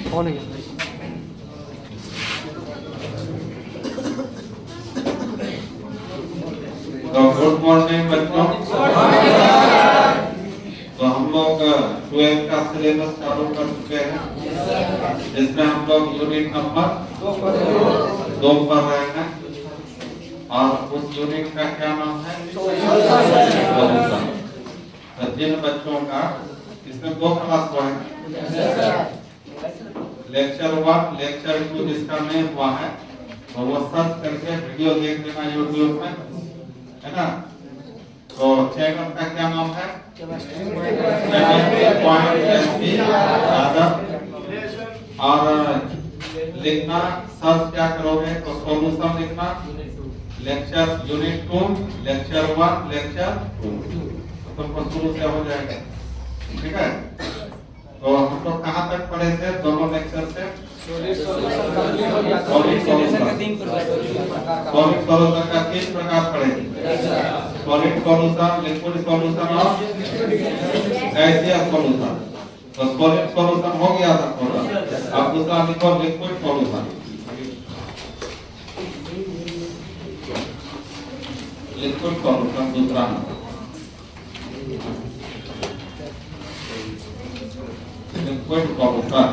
कौन है? तो गुड मॉर्निंग बच्चों। तो हम लोग 12 का सिलेबस चालू कर चुके हैं, जिसमें हम लोग यूनिट नंबर 2 पढ़ रहे हैं और उस यूनिट का क्या नाम है? सॉल्यूशन। तो जिन बच्चों का इसमें 2 क्लास हुआ है, लेक्चर 1 लेक्चर 2 जिसका नहीं हुआ है तो वो सर्च करके वीडियो देख लेना यूट्यूब में, है ना। तो चैनल का क्या नाम है? और लिखना सर्च क्या करोगे तो सॉल्यूशन लिखना, लेक्चर यूनिट 2 लेक्चर 1 लेक्चर 2 तुमको शुरू से हो जाएगा, ठीक है। तो हम लोग कहाँ तक पढ़े थे दोनों लेक्चर से? सॉलिड सॉल्यूशन का 3 प्रकार पढ़े थे, सॉलिड सॉल्यूशन, लिक्विड सॉल्यूशन और गैसीय सॉल्यूशन। तो सॉलिड सॉल्यूशन हो गया था पूरा, अब दूसरा लिखो लिक्विड सॉल्यूशन। लिक्विड सॉल्यूशन दूसरा नंबर, लिक्विड सॉल्यूशन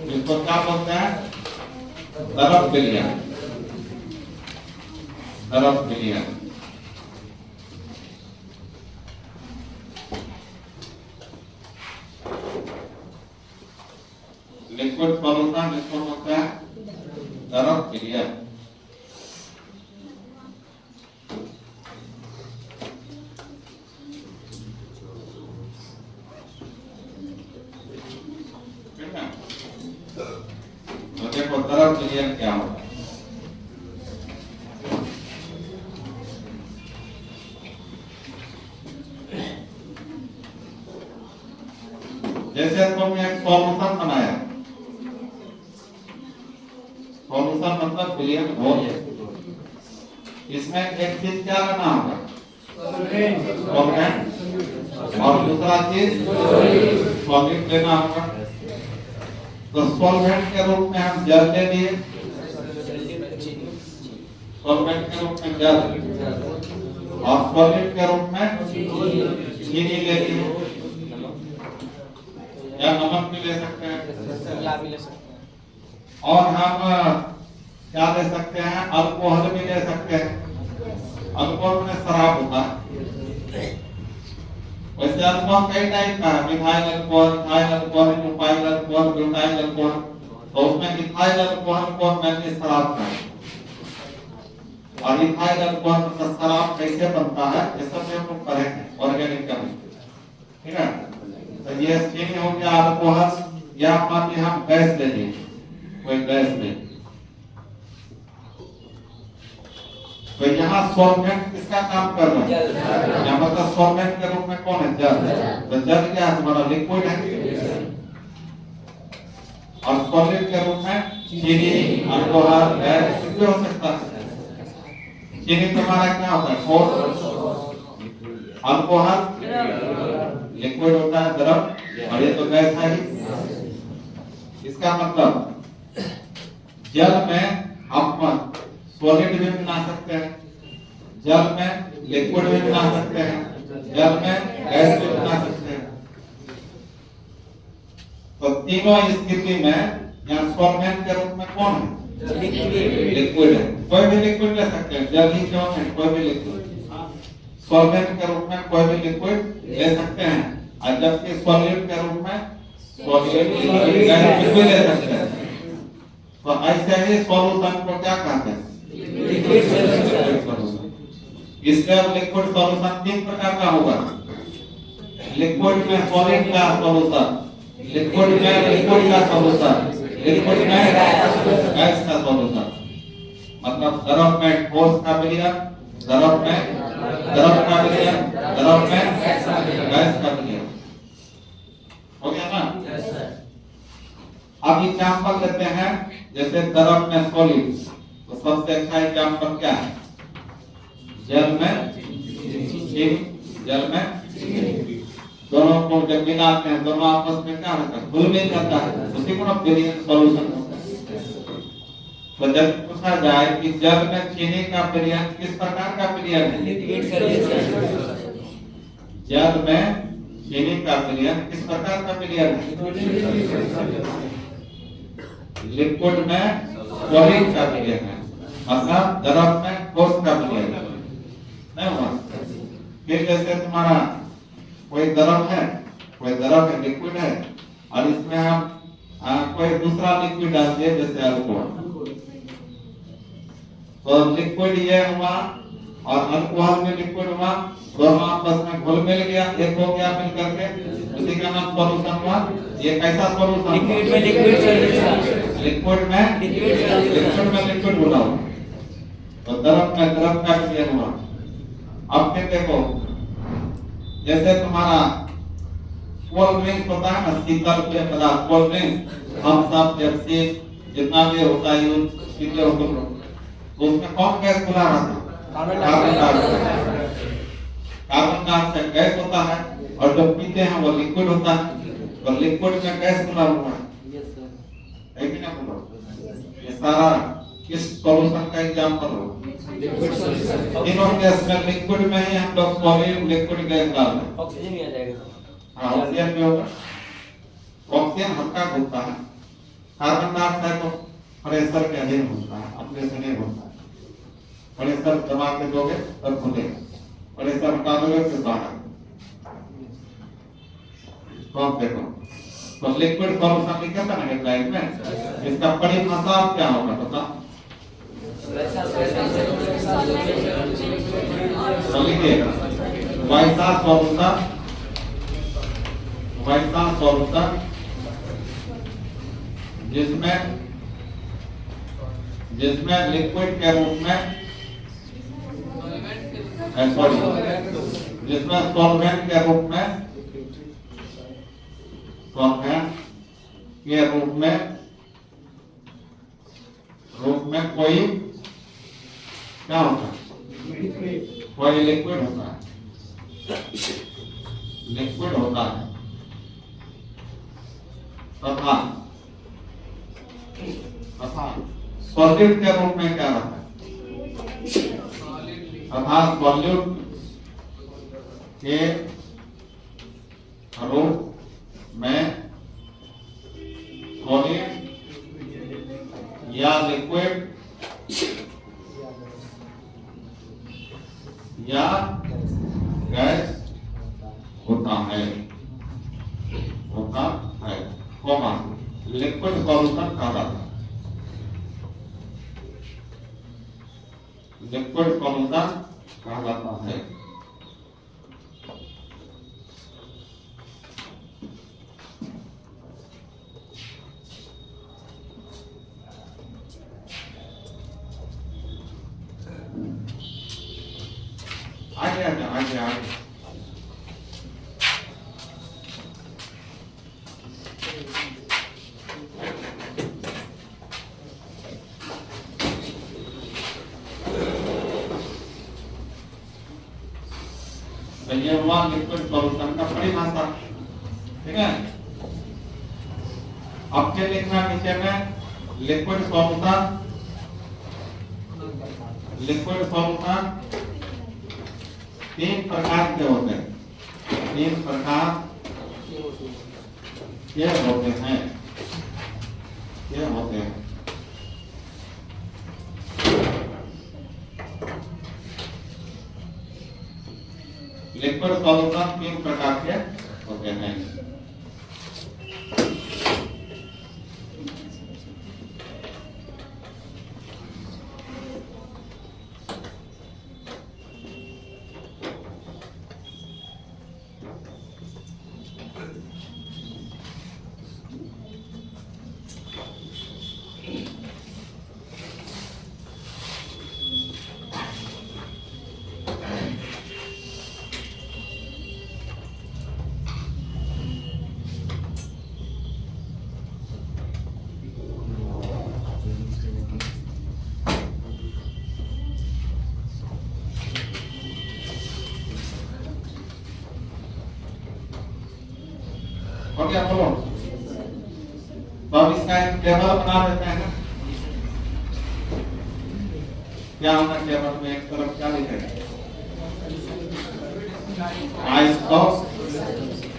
इसको क्या बोलते हैं? तरफ विलयन, तरफ विलयन। लिक्विड सॉल्यूशन जिसको बोलते हैं तरफ विलयन। तो देखो तरफ विलयन क्या होता है। जैसे तुमने एक सॉल्यूशन बनाया, सॉल्यूशन मतलब विलयन हो, इसमें एक चीज क्या लेना होगा? सॉल्वेंट, और दूसरा चीज सॉलिड लेना होगा। तो सॉल्वेंट के रूप में हम जल ले लिए, सॉल्वेंट के रूप में जल, और सॉलिड के रूप में चीनी ले लिए, या नमक भी ले सकते हैं, और हम क्या ले सकते हैं? अल्कोहल भी ले सकते हैं। अल्कोहल में शराब होता है। वैसे अल्कोहल कई टाइप का है, methyl alcohol, ethyl alcohol, propyl alcohol, butyl alcohol. तो उसमें इथाइल अल्कोहल को मैंने शराब का, और इथाइल अल्कोहल मतलब शराब कैसे बनता है ये सब हम लोग पढ़ेंगे ऑर्गेनिक केमिस्ट्री, ठीक है। तो ये चीनी हो गया अल्कोहल, या मान लीजिए हम गैस ले लिए, कोई गैस ले, तो यहाँ सॉल्वेंट किसका काम कर रहा है? यहाँ मतलब सॉल्वेंट के रूप में कौन है? जल। तो जल क्या है तुम्हारा? लिक्विड है। और सॉलिड के रूप में चीनी, अल्कोहल, गैस कुछ भी हो सकता है। चीनी तुम्हारा क्या होता है? ठोस। अल्कोहल लिक्विड होता है, द्रव, और ये तो गैस है ही। इसका मतलब जल में हम सॉलिड भी बना सकते हैं, जल में लिक्विड भी बना सकते हैं, जल में गैस भी बना सकते हैं। तो तीनों स्थिति में यहाँ सॉल्वेंट के रूप में कौन है? लिक्विड है। कोई भी लिक्विड ले सकते हैं, जल ही क्यों है, कोई भी लिक्विड। सॉल्वेंट के रूप में कोई भी लिक्विड ले सकते हैं, और जबकि सॉलिड के रूप में सॉलिड, लिक्विड, गैस भी ले सकते हैं। तो ऐसे ही सॉल्यूशन को क्या कहते हैं? इसलिए लिक्विड सॉल्यूशन 3 प्रकार का होगा। लिक्विड में सॉलिड का सॉल्यूशन, लिक्विड में लिक्विड का सॉल्यूशन, लिक्विड में गैस का सॉल्यूशन। मतलब द्रव में ठोस का विलयन, द्रव में द्रव का विलयन, द्रव में गैस का विलयन। हो गया ना? अब एग्जांपल लेते हैं, जैसे द्रव में सॉलिड, तो सबसे अच्छा एग्जांपल क्या है? जल में चीनी, जल में दोनों को जब मिलाते हैं दोनों आपस में क्या होता है, घुल मिल जाता है, उसी को ना वेरिएंट सॉल्यूशन होता है। तो जब पूछा जाए कि जल में चीनी का वेरिएंट किस प्रकार का वेरिएंट है, जल में चीनी का वेरिएंट किस प्रकार का वेरिएंट है, लिक्विड में सॉलिड का वेरिएंट है, मतलब द्रव में ठोस का वेरिएंट है, नहीं हुआ। फिर जैसे तुम्हारा कोई द्रव है लिक्विड है और इसमें हम कोई दूसरा लिक्विड डाल दिए जैसे अल्कोहल, तो लिक्विड ये हुआ और अल्कोहल में लिक्विड हुआ, दोनों आपस में घुल मिल गया, एक हो गया मिल करके, उसी का नाम सॉल्यूशन हुआ। ये कैसा सॉल्यूशन, लिक्विड में लिक्विड बोला हुआ, तो द्रव में द्रव का क्रिया हुआ। अब फिर देखो जैसे तुम्हारा कोल्ड ड्रिंक होता है ना, शीतल पेय पदार्थ, cold drink, Thums Up, Pepsi, जितना भी होता है यूज पीते हो तुम लोग, तो उसमें कौन गैस खुला रहता है, कार्बन डाइऑक्साइड गैस होता है, और जो पीते हैं वो लिक्विड होता है, तो लिक्विड में गैस खुला हुआ है कि नहीं। ये सारा किस सॉल्यूशन का एग्जांपल हो, तीनों गैस में लिक्विड में ही हम लोग सॉलिड लिक्विड गैस डालते हैं, ऑक्सीजन भी आ जाएगा। हाँ, ऑक्सीजन भी होगा, ऑक्सीजन हल्का घूमता है, कार्बन डाइऑक्साइड तो प्रेशर के अधीन होता है, अपने से नहीं होता है, प्रेशर दबा के दोगे तब खुलेगा, प्रेशर हटा दोगे फिर बाहर। तो आप देखो, तो लिक्विड सॉल्यूशन लिखा था ना हेडलाइन में, इसका परिभाषा क्या होगा पता, वैसा सॉल्यूशन जिसमें लिक्विड के रूप में जिसमें सॉल्वेंट के रूप में कोई क्या होता है, कोई लिक्विड होता है, तथा सॉलिड के रूप में क्या रहता है, तथा सॉल्यूट के रूप में सॉलिड या लिक्विड या गैस होता है, लिक्विड सॉल्यूशन कहा जाता है, लिक्विड सॉल्यूशन कहा जाता है। आगे तो ये हुआ लिक्विड सॉल्यूशन का परिभाषा, ठीक है। अब क्या लिखना नीचे में, लिक्विड सॉल्यूशन तीन प्रकार के होते हैं, तीन प्रकार के होते हैं, लिक्विड सॉल्यूशन तीन प्रकार के होते हैं। क्या बोलो? तो अब इसका एक टेबल बना देते हैं ना। क्या होगा टेबल में? एक तरफ क्या लिखेगा? Types of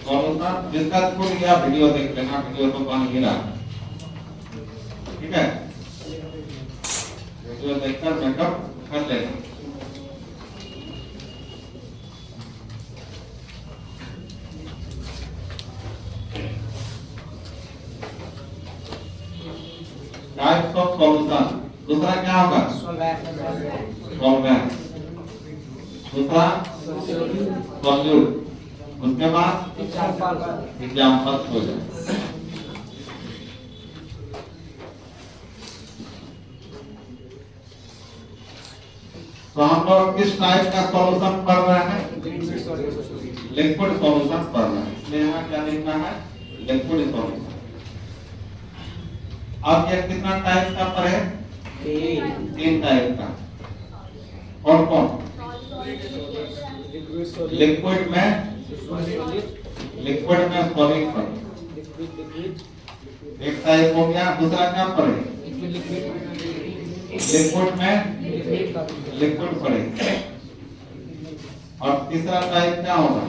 solution. जिसका छूट गया वीडियो देख लेना, वीडियो तो बन ही रहा, ठीक है? वीडियो देखकर मेकअप कर लेना। Types of solution. दूसरा क्या होगा? सॉल्वेंट। दूसरा सॉल्यूट। उसके बाद एग्जाम्पल हो जाए। तो हम लोग किस टाइप का सॉल्यूशन पढ़ रहे हैं? लिक्विड सॉल्यूशन पढ़ रहे हैं। इसलिए यहाँ क्या लिखना है? Liquid solution. अब ये कितना टाइप का पढ़े? 3 टाइप का। कौन कौन? लिक्विड में सॉलिड पढ़े, एक टाइप हो गया। दूसरा क्या पढ़े? लिक्विड में लिक्विड पढ़े। और तीसरा टाइप क्या होगा?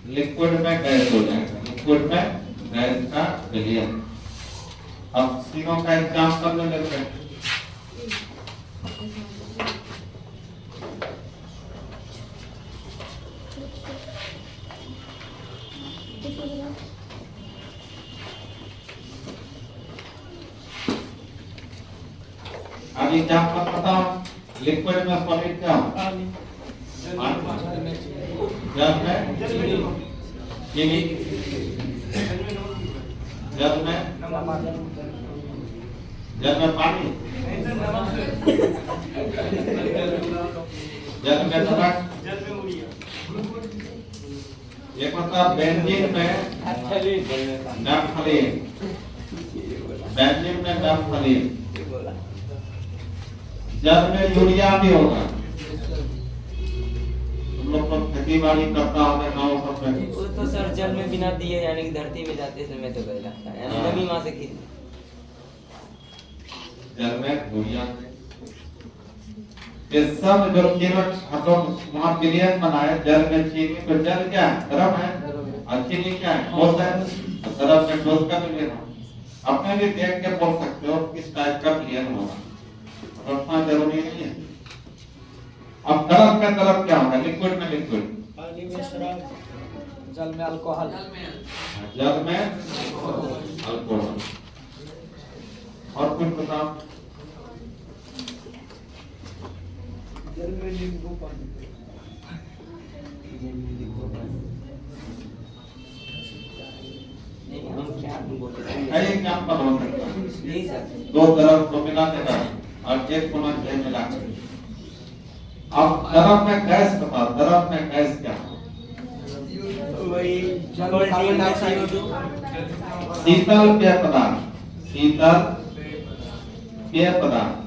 लिक्विड में गैस हो जाएगा। लिक्विड में गैस का विलयन। अब तीनों का एग्जाम्पल में लेते हैं। अब एग्जाम्पल बताओ। लिक्विड में सॉलिड क्या हो? जल में चीनी, जल में पानी, जल में नमक। एक मतलब बेंजीन में नैप्थलीन, जल में यूरिया भी होगा। तुम लोग तो खेती बाड़ी करता होगा गाँव सब में। वो तो सर जल में बिना दिए यानी कि धरती में जाते समय तो गए लगता है, यानी नमी वहां से खींच। जल में यूरिया, ये सब जो कीमत हम लोग वहाँ विलयन बनाए। जल में चीनी, तो जल क्या है? गर्म है। और चीनी क्या है? ठोस है। तरफ में ठोस का विलयन हो। अपने भी देख के बोल सकते हो किस टाइप का विलयन होगा, रखना जरूरी नहीं है। अब तरफ में तरफ क्या होगा? लिक्विड में लिक्विड, पानी में शराब, जल में अल्कोहल, जल में अल्कोहल। और कुछ बताओ। जल में नींबू पानी। हम क्या बोलते हैं? कई एग्जाम्पल हो सकता है। यही सर। दो तरफ को मिला देगा और एक कोना से मिला कर। अब तरफ में गैस बताओ। तरफ में गैस क्या है? वही जल कार्बन कार्बन डाइऑक्साइड। डाइऑक्साइड। शीतल पेय पदार्थ, शीतल पेय पदार्थ,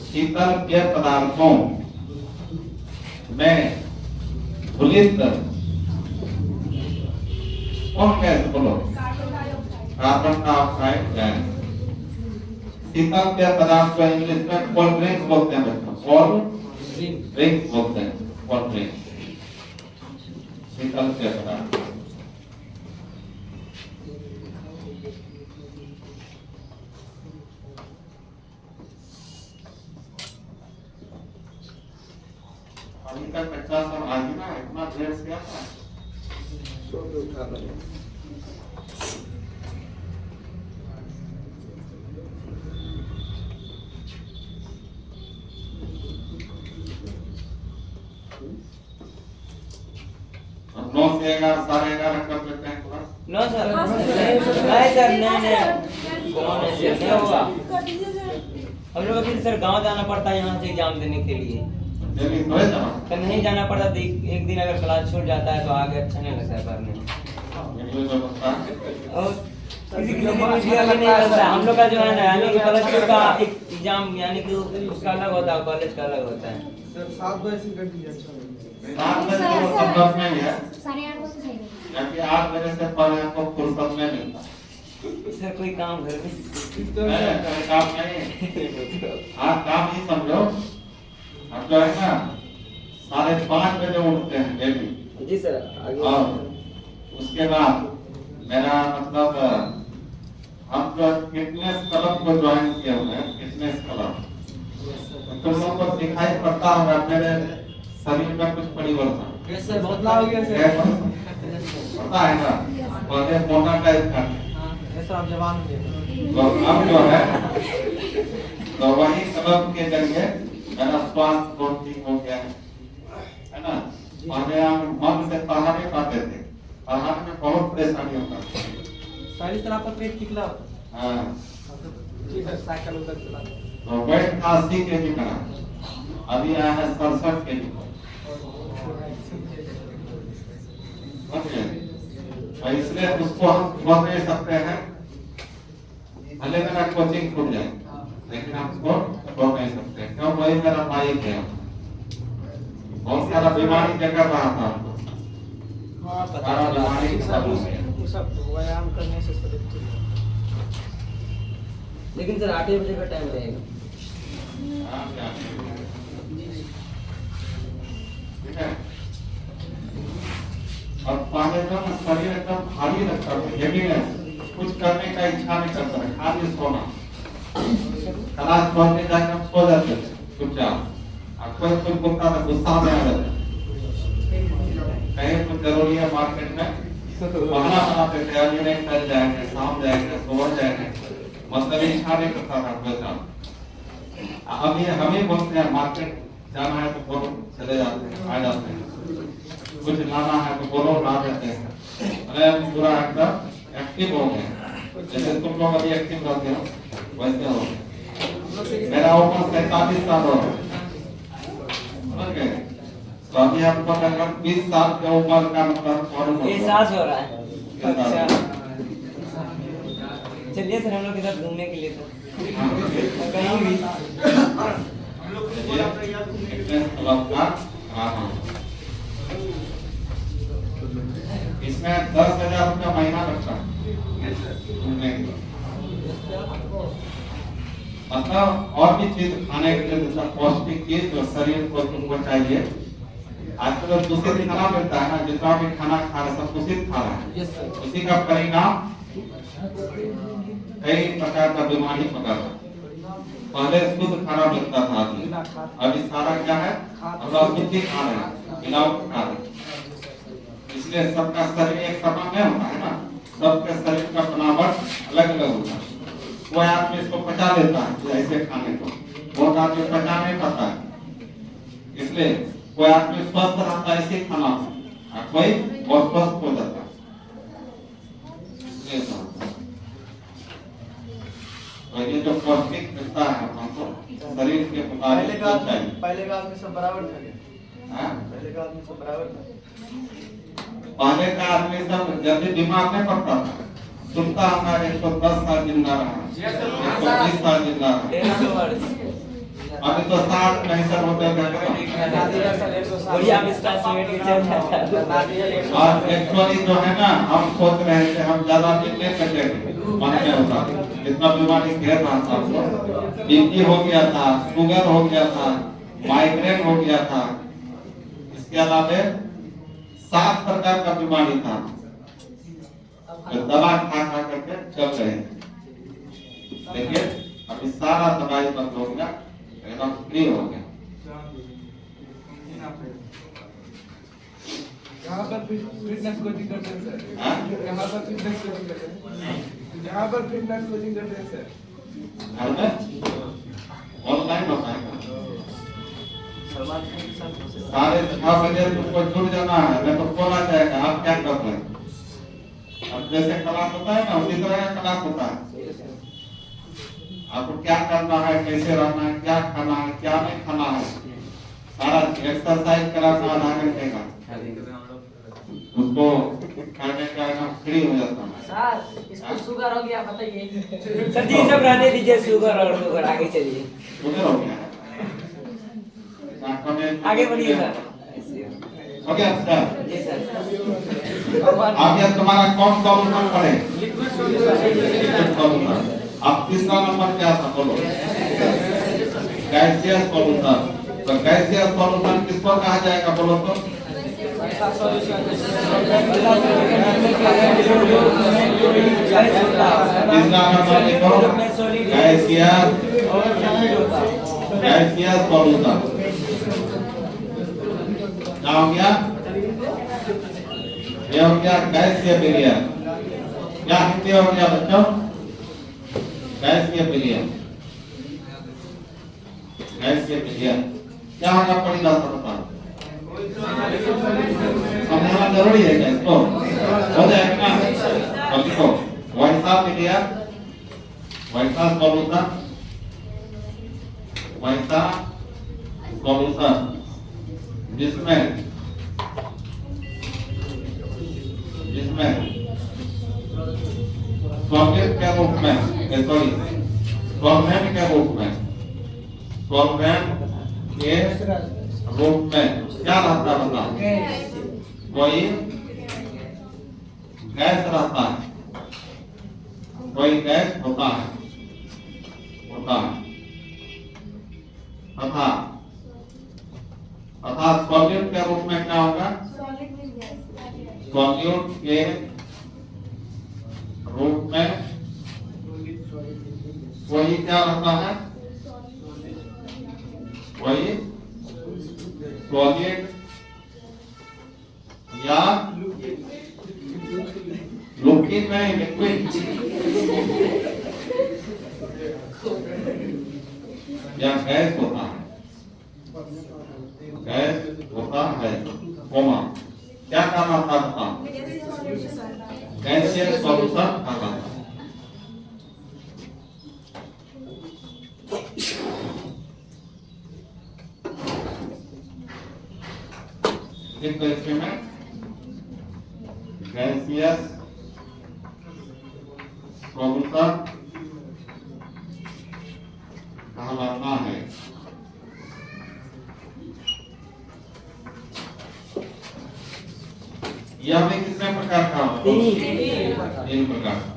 शीतल पेय पदार्थों में घुलित कौन गैस? बोलो। Carbon dioxide gas. शीतल पेय पदार्थ को इंग्लिश में कोल्ड ड्रिंक बोलते हैं बच्चों। कोल्ड ड्रिंक बोलते हैं, कोल्ड ड्रिंक। शीतल पेय पदार्थ। अभी तक बच्चा सब आज ना इतना देर से आता है। अब 9 से 11, 11:30 कर देते हैं क्लास। नो सर, नहीं सर, नहीं कौन ऐसे नहीं होगा। हम लोग अभी सर गांव जाना पड़ता है यहाँ से एग्जाम देने के लिए। जल्दी थोड़े जाओ। तो नहीं जाना पड़ता तो एक दिन अगर क्लास छूट जाता है तो आगे अच्छा नहीं लगता है पढ़ने। इंग्लिश व्यवस्था और किसी किसी दिन इसलिए अभी नहीं लगता। हम लोग का जो है ना यानी कि कॉलेज का एक एग्जाम यानी कि उसका अलग होता है, कॉलेज का अलग होता है। सर 7 बजे से कर दीजिए। अच्छा 7 बजे तो संभव नहीं है, 8:30 बजे सही रहेगा। क्योंकि 8 बजे से पहले आपको फुर्सत नहीं मिलता। सर कोई काम घर में कोई काम नहीं, आप काम ही समझो। हम जो है ना 5:30 बजे उठते हैं डेली। जी सर आगे। और उसके बाद मेरा मतलब हम जो फिटनेस क्लब को ज्वाइन किए हुए हैं, फिटनेस क्लब, तो लोगों को दिखाई पड़ता होगा मेरे शरीर में कुछ परिवर्तन। यस सर, बदलाव हो गया सर। पता है ना, पहले मोटा टाइप था, यस सर, आप जवान हो गए। तो अब जो है तो वही क्लब के जरिए मेरा स्वास्थ्य बहुत ठीक हो गया है ना। पहले हम मन से पढ़ा नहीं पाते थे, पढ़ाने में बहुत परेशानी होता था। सारी तरह आपका पेट निकला होता। हाँ, जी सर, साइकिल उधर चला। तो वेट था 80 kg का, अभी आया है 67 kg। तो इसलिए उसको हम छोड़ नहीं सकते हैं, भले मेरा कोचिंग छूट जाए, लेकिन हम उसको छोड़ नहीं सकते, क्यों? वही मेरा माइक है। बहुत सारा बीमारी जगह रहा था हमको, हाँ, सारा बीमारी खत्म हो गया। वो सब व्यायाम करने से सब ठीक है। लेकिन सर 8 बजे का टाइम रहेगा। हाँ, क्या? ठीक है। और पहले तो ना शरीर एकदम भारी लगता था, हेवीनेस, कुछ करने का इच्छा नहीं करता था, खाली सोना। क्लास पढ़ने जाकर हम सो जाते थे चुपचाप, और कोई कुछ बोलता था गुस्सा में आ जाता, कहीं कुछ जरूरी है मार्केट में, बहाना बनाते थे, अभी नहीं, कल जाएंगे, शाम जाएंगे, सुबह जाएंगे, मतलब इच्छा नहीं करता था कोई काम। अभी हम ही बोलते हैं मार्केट जाना है तो बोलो, चले जाते हैं, आ जाते हैं, कुछ लाना है तो बोलो, ला देते हैं। अरे पूरा एकदम एक्टिव हो गए, जैसे तुम लोग अभी एक्टिव रहते हो वैसे हो गए। मेरा उम्र 43 साल हो गया, समझ गए? तो अभी आपको लगभग 20 साल की उम्र का मतलब और एहसास हो रहा है। अच्छा। चलिए सर हम लोग के साथ घूमने के लिए तो कहीं भी। इसमें 10,000 रुपया महीना लगता है मतलब और भी चीज खाने के लिए, जैसा पौष्टिक चीज जो शरीर को तुमको चाहिए। आजकल दूषित खाना मिलता है ना, जितना भी खाना खा रहे सब दूषित खा रहे हैं, उसी का परिणाम कई प्रकार का बीमारी पकड़ रहा है। पहले शुद्ध खाना मिलता था आदमी, अभी सारा क्या है, हम अशुद्धि खा रहे हैं, मिलावट खा रहे हैं। इसलिए सबका शरीर एक समान नहीं होता है ना, सबके शरीर का बनावट अलग अलग होता है। कोई आदमी इसको पचा लेता है ऐसे खाने को, बहुत आदमी पचा नहीं पाता है। इसलिए कोई आदमी स्वस्थ रहता है ऐसे खाना में, और कोई बहुत स्वस्थ हो जाता है। तो ये जो पौष्टिक मिलता है हमको शरीर के मुताबिक चाहिए। पहले का आदमी सब बराबर था। हाँ? पहले का आदमी सब बराबर था। पहले का आदमी सब जल्दी बीमार नहीं पड़ता था, सुनता हमारे 110 साल जिंदा रहा, 120 साल जिंदा रहा। 150 वर्ष। अभी तो 60 65 होते बढ़िया विस्तार समेट के चल जाता है। और एक्चुअली जो है ना, हम सोच रहे थे हम ज्यादा दिन नहीं कटेंगे, मन में होता इतना बीमारी घेर रहा था हमको, बीपी हो गया था, शुगर हो गया था, माइग्रेन हो गया था, इसके अलावा 7 प्रकार का बीमारी था, तो दवा खा खा करके चल रहे हैं। लेकिन अभी सारा दवाई बंद हो गया, एकदम फ्री हो गया। यहाँ पर फिटनेस कोचिंग करते हैं सर। हाँ? यहाँ पर फिटनेस कोचिंग करते हैं। यहाँ पर फिटनेस कोचिंग करते हैं सर। घर में ऑनलाइन होता है, साढ़े 6 बजे तुमको जुड़ जाना है, नहीं तो खोला जाएगा। आप क्या कर रहे हैं? अब जैसे क्लास होता है ना, उसी तरह का क्लास होता है। आपको क्या करना है, कैसे रहना है, क्या खाना है, क्या नहीं खाना है, सारा एक्सरसाइज कराना आधा घंटे का, उसको खाने का फ्री हो जाता है। सर इसको शुगर हो गया बताइए। सर जी सब रहने दीजिए, शुगर और शुगर, आगे चलिए। शुगर हो गया है, आगे बढ़िए सर। हो गया सर? जी सर। अब यह तुम्हारा कौन सॉल्यूशन पड़े? Liquid solution. अब तीसरा नंबर क्या था बोलो? Gaseous solution. तो गैसियस सॉल्यूशन किसको कहा जाएगा बोलो तो? तीसरा नंबर लिखो गैसियस सॉल्यूशन। क्या हो गया? ये हो गया गैसीय विलयन। क्या हिंदी हो गया बच्चों? गैसीय विलयन। गैसीय विलयन क्या होगा परिभाषा बता? समझना जरूरी है क्या इसको? हो जाएगा ना? तो लिखो वैसा विलयन, वैसा सॉल्यूशन, वैसा सॉल्यूशन जिसमें सॉल्वेंट के रूप में, सॉल्वेंट के रूप में, सॉल्वेंट के रूप में क्या रहता बता? कोई गैस रहता है, कोई गैस होता है तथा सॉल्यूट के रूप में क्या होगा? सॉल्यूट के रूप में वही क्या रहता है? वही सॉलिड या लिक्विड में लिक्विड या गैस होता है, गैस होता है, कोमा क्या करना था? गैसियस सॉल्यूशन करना था। देखो इसमें गैसियस सॉल्यूशन कहलाता है। यह भी कितने प्रकार का होता है? 3 प्रकार का।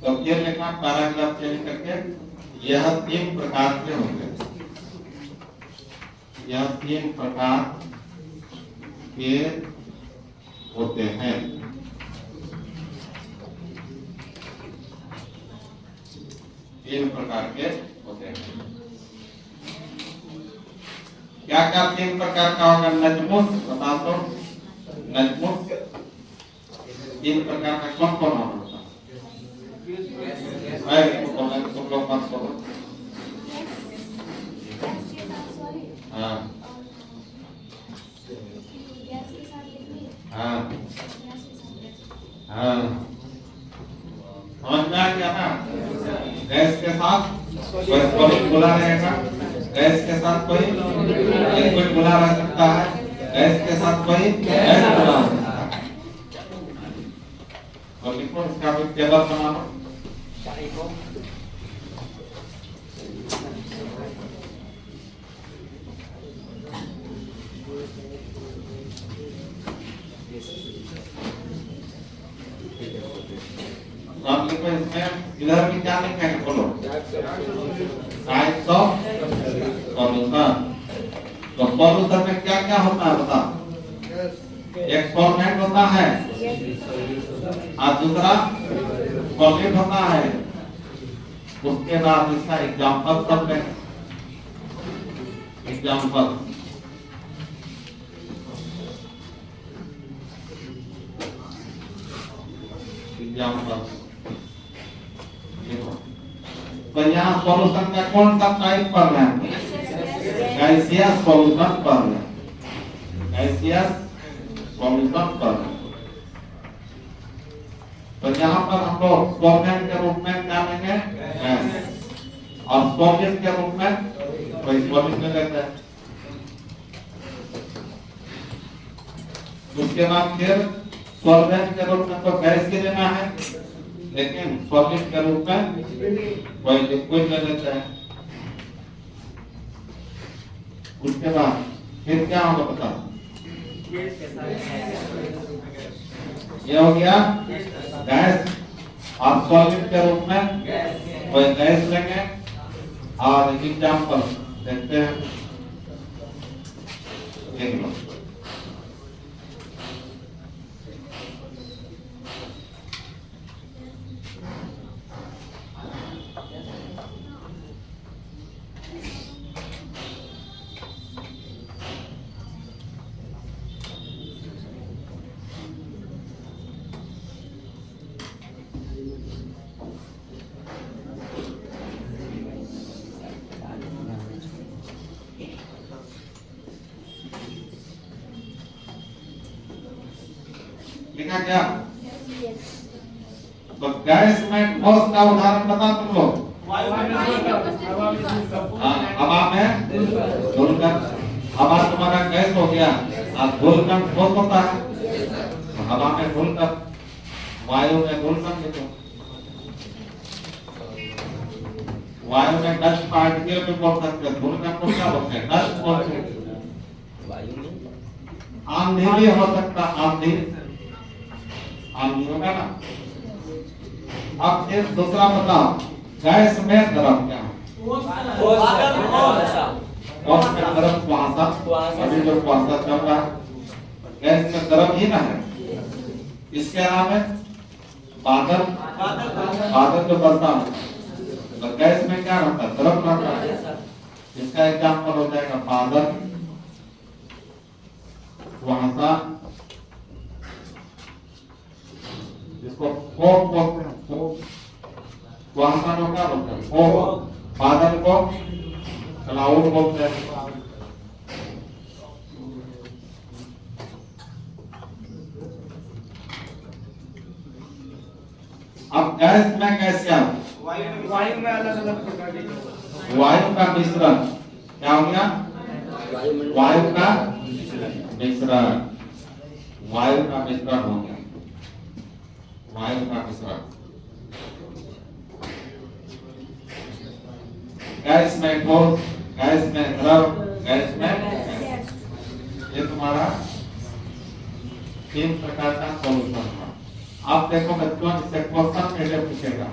तो ये लिखना पैराग्राफ चेंज करके यह 3 प्रकार के होंगे। यह 3 प्रकार के होते हैं। तीन प्रकार के होते हैं। क्या क्या 3 प्रकार का होगा? नजमुस बता दो। नजमुस 3 प्रकार का कौन कौन होगा? तुम लोग मत बोलो। हाँ हाँ हाँ समझ में आ गया ना? गैस के साथ कोई सॉलिड खुला रहेगा, गैस के साथ कोई लिक्विड खुला रह सकता है, गैस के साथ कोई गैस खुला रह सकता है। तो लिखो इसका भी टेबल बना लो। आप लिखो इसमें इधर भी क्या लिखेंगे बोलो? Types of solution. तो सॉल्यूशन में क्या क्या होता है बता? एक सॉल्वेंट होता है और दूसरा सॉलिड होता है। उसके बाद इसका एग्जाम्पल सब लें। एग्जाम्पल तो यहाँ सॉल्यूशन का कौन सा टाइप पढ़ रहे हैं? गैसियस सॉल्यूशन पढ़ रहे हैं। गैसियस सॉल्यूशन पढ़ रहे हैं। तो यहाँ पर हम लोग सॉल्वेंट के रूप में क्या लेंगे? गैस। और सॉलिड के रूप में कोई सॉलिड में रहता है। उसके बाद फिर सॉल्वेंट के रूप में तो गैस ही लेना है, लेकिन सॉलिड के रूप में कोई लिक्विड ले लेता है। उसके बाद फिर क्या होगा बता, ये हो गया गैस। और सॉलिड के रूप में कोई गैस लेंगे और एग्जाम्पल देखते हैं, देख लो। लिखा क्या? तो गैस में ठोस का उदाहरण बता तुम लोग। हवा में घुलनकण, हवा तुम्हारा गैस हो गया और घुलनकण ठोस होता है। तो हवा में घुलनकण, वायु में घुलनकण देखो, वायु में डस्ट पार्टिकल भी बोल सकते हैं, घुलनकण को क्या बोलते हैं? डस्ट बोलते हैं। आंधी भी हो सकता, आंधी आंधी होगा ना। अब एक दूसरा बताओ, गैस में द्रव क्या है? और में द्रव कुआसा, अभी जो कुआसा चल रहा है गैस में द्रव ही ना है। इसके अलावा बादल, बादल जो बरसा तो गैस में क्या रहता है? द्रव रहता है। इसका एग्जाम्पल हो जाएगा बादल, कुआसा, इसको फोग बोलते हैं। फोग कुआसा को क्या बोलते हैं? फोग। बादल को क्लाउड बोलते हैं। अब गैस में गैस क्या? वायु में अलग अलग प्रकार के वायु का मिश्रण क्या हो गया? वायु का मिश्रण, वायु का मिश्रण हो गया, वायु का मिश्रण। गैस में ठोस, गैस में द्रव, गैस में गैस। ये तुम्हारा 3 प्रकार का सॉल्यूशन है। आप देखो बच्चों, इससे क्वेश्चन कैसे पूछेगा?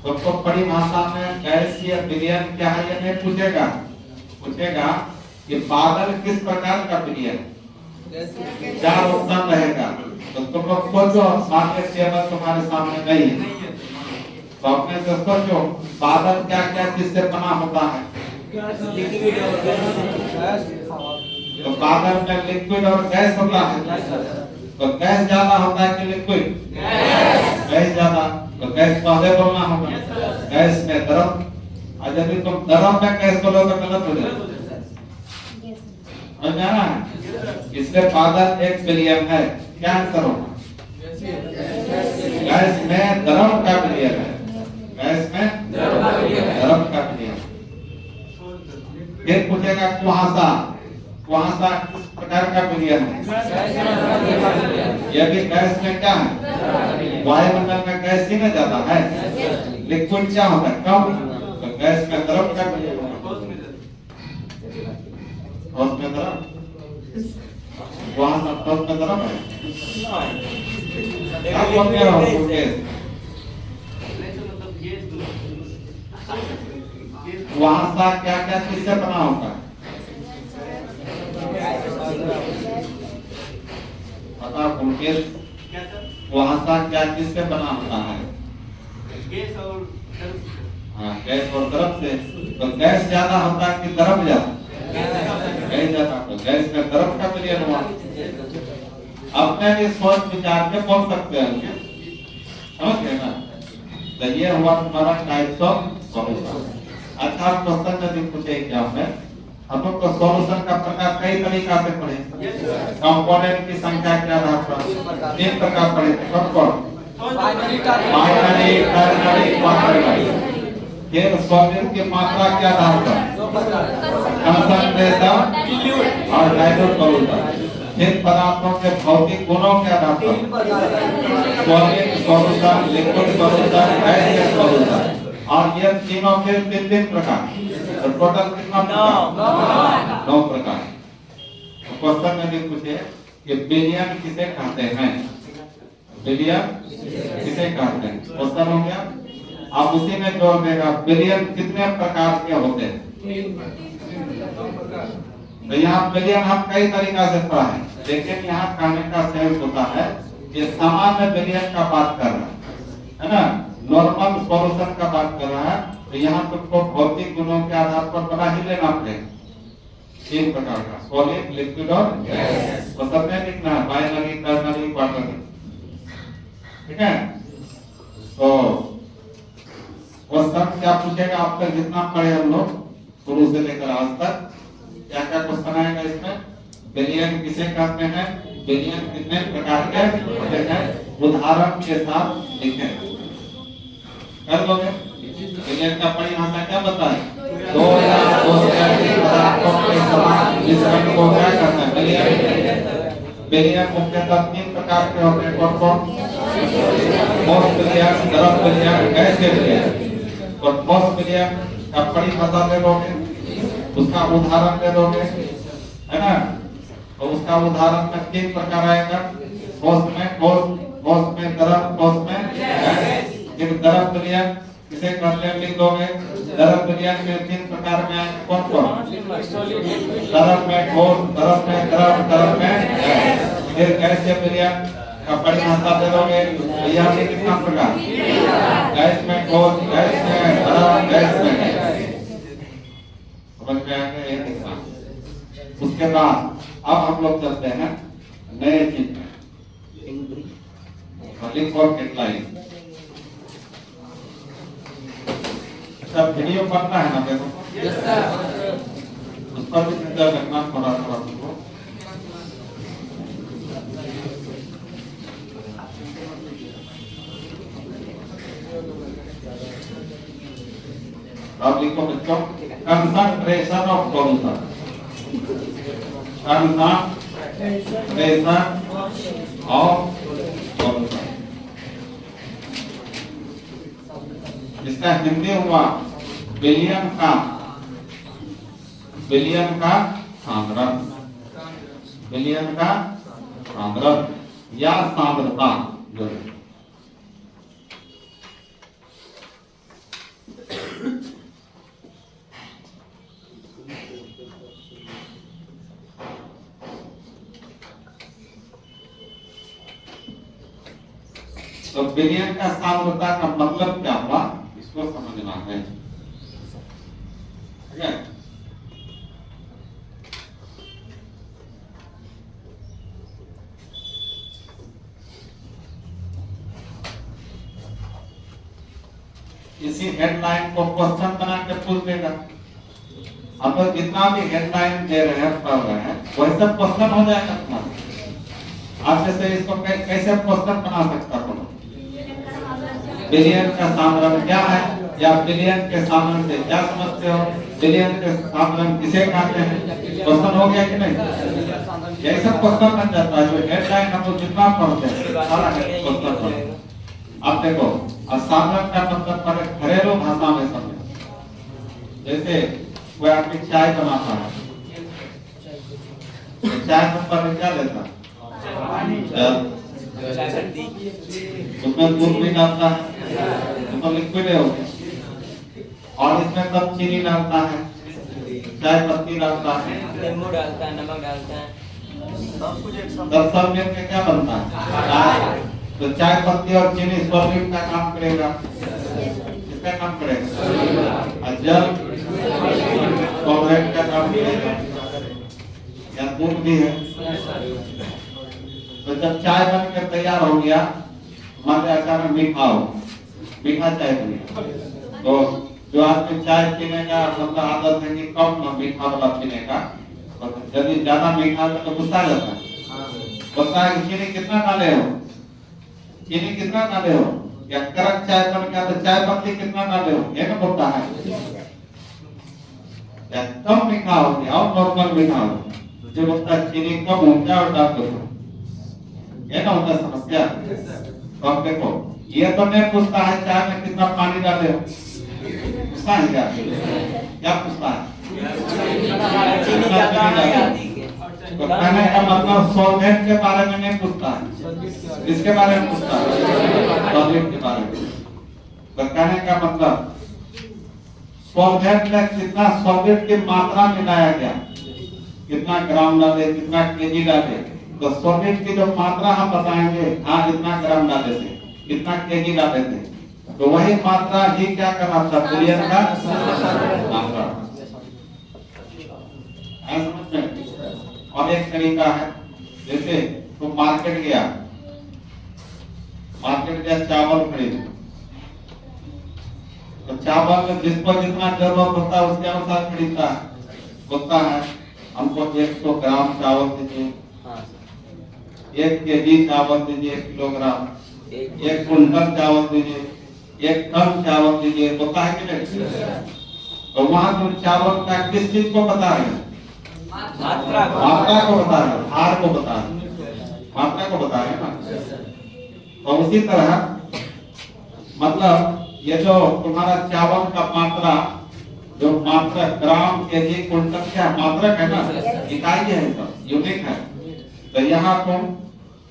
तो बड़ी भाषा में गैस या विलयन क्या है ये नहीं पूछेगा, पूछेगा कि बादल किस प्रकार का विलयन। 4 ऑप्शन रहेगा। तो तुम लोग सोचो, मार्केट टेबल तुम्हारे सामने नहीं है, तो अपने से सोचो बादल क्या क्या चीज से बना होता है? तो बादल में लिक्विड और गैस होता है। तो गैस ज्यादा होता है कि लिक्विड? गैस ज्यादा। तो गैस पहले बोलना होगा। गैस में द्रव, और यदि तुम द्रव में गैस बोलो तो गलत हो जाएगा, समझ में आ रहा है? इसलिए बादल एक विलयन है। क्या आंसर होगा? गैस में द्रव का विलयन है, गैस में द्रव का विलयन। फिर पूछेगा कुहासा, कुहासा किस प्रकार का विलयन है? यह भी गैस में क्या है? वायुमंडल में गैस ही में ज्यादा है, लिक्विड क्या होता है? कम। तो गैस में द्रव का विलयन है, ठोस में द्रव, कुहासा ठोस में द्रव है। क्या बोलते हो? कुहासा क्या क्या चीज से बना होता है? बताओ मुकेश, कुहासा क्या चीज से बना होता है? गैस और हाँ, गैस और द्रव से। तो गैस ज्यादा होता है कि द्रव ज्यादा? गैस ज्यादा। तो गैस में द्रव का विलयन हुआ। अपने भी सोच विचार के बोल सकते हैं, समझ गए ना? तो ये हुआ तुम्हारा टाइप्स ऑफ सॉल्यूशन। अच्छा, क्वेश्चन यदि पूछे क्या है, हम लोग तो सॉल्यूशन का प्रकार कई तरीका से पढ़े। कंपोनेंट की संख्या के आधार पर 3 प्रकार पढ़े। कौन कौन? Binary, ternary, quaternary. फिर सॉल्वेंट की मात्रा के आधार पर कंसंट्रेशन और डाइल्यूट सॉल्यूशन, फिर पदार्थों के भौतिक गुणों के आधार पर solid solution, liquid solution, gaseous solution, और ये तीनों के तीन प्रकार, तो टोटल कितना प्रकार? 9 प्रकार। तो क्वेश्चन में भी पूछे कि विलयन किसे कहते हैं? विलयन किसे कहते हैं? क्वेश्चन हो गया। आप उसी में जोड़ देगा विलयन कितने प्रकार के होते हैं? तो यहाँ विलयन हम कई तरीका से पढ़ा है, लेकिन यहाँ कहने का सेंस होता है कि सामान्य विलयन का बात कर रहा है ना, नॉर्मल सॉल्यूशन का बात कर रहा है, तो यहाँ तुमको भौतिक गुणों के आधार पर बना ही लेना पड़ेगा। 3 प्रकार का, सॉलिड, लिक्विड और गैस। तो सब में लिखना है बाइनरी, टर्नरी, क्वार्टररी, ठीक है। तो क्वेश्चन क्या पूछेगा आप तक जितना पढ़े हम लोग शुरू से लेकर आज तक, क्या क्या क्वेश्चन आएगा इसमें? विलयन किसे कहते हैं, विलयन कितने प्रकार के होते हैं, उदाहरण के साथ लिखें। कर लोगे? विलयन का परिभाषा क्या बताए? 2 या 2 से अधिक पदार्थों के समान मिश्रण को क्या कहते हैं? विलयन। विलयन मुख्यतः 3 प्रकार के होते हैं। कौन-कौन? ठोस विलयन, द्रव विलयन, गैसीय विलयन। तो ठोस विलयन का परिभाषा दे दोगे, उसका उदाहरण दे दोगे, है ना। तो उसका उदाहरण में 3 प्रकार आएगा, ठोस में द्रव, ठोस में गैस। फिर द्रव विलयन किसे कहते हैं लिख दोगे। द्रव विलयन के 3 प्रकार में आएंगे, कौन कौन? द्रव में ठोस, द्रव में द्रव, द्रव में गैस। फिर गैसीय विलयन का परिभाषा दे दोगे, यह भी कितना प्रकार? गैस में ठोस, गैस में द्रव, गैस में गैस। समझ में आएगा ये कितना? उसके बाद अब हम लोग चलते हैं नए चीज में, लिक्विड केटलाइन। सब वीडियो बनना है ना देखो, उस पर भी नजर रखना थोड़ा थोड़ा तुमको। अब लिखो बच्चों, concentration of solution, concentration of solution. इसका हिंदी हुआ विलयन का सांद्रण, विलयन का सांद्रण या सांद्रता जो है। तो विलयन का सांद्रता का मतलब क्या हुआ, इसको समझना है, ठीक है। इसी हेडलाइन को क्वेश्चन बना के पूछ देगा। अब तो जितना भी हेडलाइन दे रहे हैं, पढ़ रहे हैं, वही सब क्वेश्चन हो जाएगा तुम्हारा। आप जैसे इसको कैसे क्वेश्चन बना सकता हो? विलयन का सांद्रण क्या है, या विलयन के सांद्रण से क्या समझते हो, विलयन के सांद्रण किसे कहते हैं? क्वेश्चन हो गया कि नहीं? यही सब क्वेश्चन बन जाता है। जो हेडलाइन हम लोग जितना पढ़ते हैं सारा क्वेश्चन पढ़ते हैं। अब देखो, सांद्रण का मतलब घरेलू भाषा में समझो। जैसे कोई आदमी चाय बनाता है, चाय पर क्या देता है? उसमें दूध भी डालता है, तो लिक्विड है वो, और इसमें सब चीनी डालता है, चाय पत्ती डालता है, नींबू डालता है, नमक डालता है, तब सब मिलकर क्या बनता है? चाय। तो चाय पत्ती और चीनी सॉल्वेंट का काम करेगा, किसका काम करेगा? और जल सॉल्वेंट का काम करेगा, या दूध भी है। तो जब चाय बनकर तैयार हो गया, हमारे अचानक मीठा चाय बनेगा, तो जो आदमी चाय पीने का मतलब आदत है कि कम मीठा वाला पीने का, यदि ज्यादा मीठा तो गुस्सा जाता है, बोलता है कि चीनी कितना डाले हो, चीनी कितना डाले हो, या कड़क चाय बन गया तो चाय पत्ती कितना डाले हो, ये ना बोलता है या कम मीठा हो गया और नॉर्मल मीठा हो गया, जो बोलता है चीनी कम हो गया और डाल दो, ये ना होता समस्या। तो अब देखो ये तो नहीं पूछता है चाय में कितना पानी डाले हो, पूछता है क्या पूछता है? चीनी ज्यादा है आदि के। तो कहने का मतलब सॉल्वेंट के बारे में नहीं पूछता है, इसके बारे में पूछता है, सॉल्वेंट के बारे में। तो कहने का मतलब सॉल्वेंट में कितना सॉल्वेंट की मात्रा मिलाया गया, कितना ग्राम डाले, कितना केजी डाले, तो सॉल्वेंट की जो मात्रा हम बताएंगे, हाँ इतना ग्राम डाले थे, इतना केजी डाले थे, तो वही मात्रा ही क्या कहलाता है, बिलियन का मात्रा। समझ में? और एक तरीका है, जैसे तुम मार्केट गया चावल खरीद, तो चावल में जिसको जितना जरूरत होता है उसके अनुसार खरीदता है, बोलता है हमको 100 ग्राम चावल दीजिए, 1 केजी चावल दीजिए, 1 किलोग्राम, 1 कुंटल चावल दीजिए, 1 टन चावल दीजिए, बोलता है कि नहीं? तो वहां तुम चावल का किस चीज को बता रहे हैं? मात्रा को बता रहे हैं, भार को बता रहे हैं, मात्रा को बता रहे हैं ना। तो उसी तरह मतलब ये जो तुम्हारा चावल का मात्रा, जो मात्रा ग्राम केजी कुंटल क्या मात्रक है ना, इकाई है, यूनिट है। तो यहाँ तुम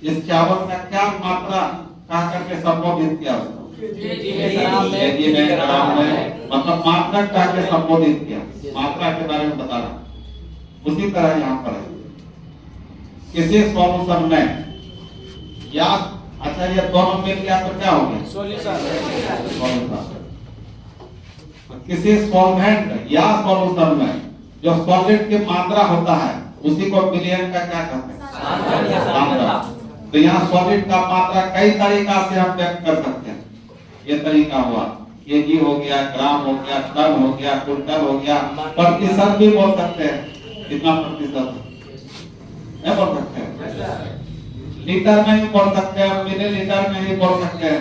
इस चावल का क्या मात्रा कहा करके संबोधित किया उसको, केजी में, ग्राम में, मतलब मात्रा कहा के संबोधित किया, मात्रा के बारे में बता रहा। उसी तरह यहाँ पर है किसी सॉल्यूशन में या अच्छा ये दोनों मिल गया तो क्या हो गया, सॉल्यूशन। किसी सॉल्वेंट या सॉल्यूशन में जो सॉलिड की मात्रा होता है उसी को बिलियन का क्या कहते हैं, मात्रा। तो यहाँ सॉलिड का मात्रा कई तरीका से हम व्यक्त कर सकते हैं। ये तरीका हुआ केजी हो गया, ग्राम हो गया, टन हो गया, कुंटल हो गया, प्रतिशत भी बोल सकते हैं, कितना प्रतिशत है बोल सकते हैं, लीटर में भी बोल सकते हैं, मिलीलीटर में भी बोल सकते हैं,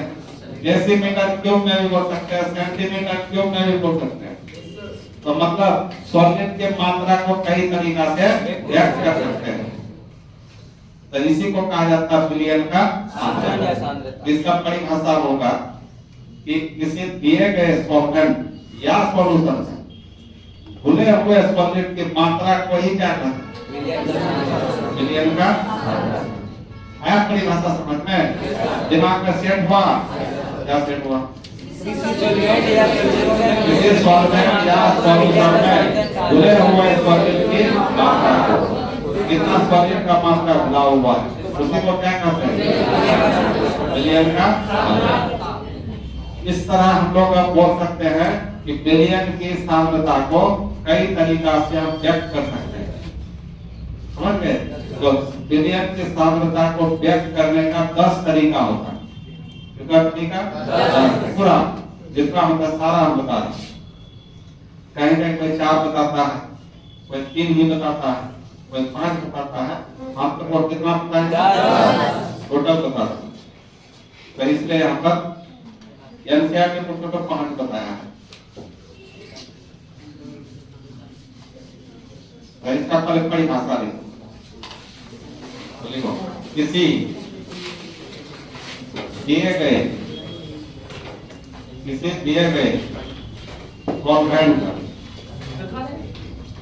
डेसीमीटर क्यूब में भी बोल सकते हैं, सेंटीमीटर क्यूब में भी बोल सकते हैं। तो मतलब सॉलिड के मात्रा को कई तरीका से व्यक्त कर सकते हैं। तो इसी को कहा जाता है बिलियन का सांद्रता। इसका परिभाषा होगा कि किसी दिए गए सॉल्वेंट या सॉल्यूशन से घुले हुए सॉलिड की मात्रा को ही क्या कहते हैं, बिलियन का। है परिभाषा समझ में? दिमाग में सेट हुआ? क्या सेट हुआ? किसी सॉल्वेंट या सॉल्यूशन में घुले हुए सॉलिड की मात्रा, कितना सॉलिड का मात्रा घुला हुआ है उसी को क्या कहते हैं, बिलियन का। इस तरह हम लोग बोल सकते हैं कि बिलियन की सांद्रता को कई तरीका से हम व्यक्त कर सकते हैं, समझ गए? तो बिलियन की सांद्रता को व्यक्त करने का 10 तरीका होता है। कितना तरीका? पूरा जितना होता सारा हम बता रहे। कहीं कहीं कोई 4 बताता है, कोई 3 ही बताता है, कोई 5 बताता है, हम तो कितना बताएंगे, टोटल बताते हैं। तो इसलिए यहाँ पर एनसीईआरटी ने टोटल 5 बताया है। तो इसका पहले परिभाषा लिखो, किसी दिए गए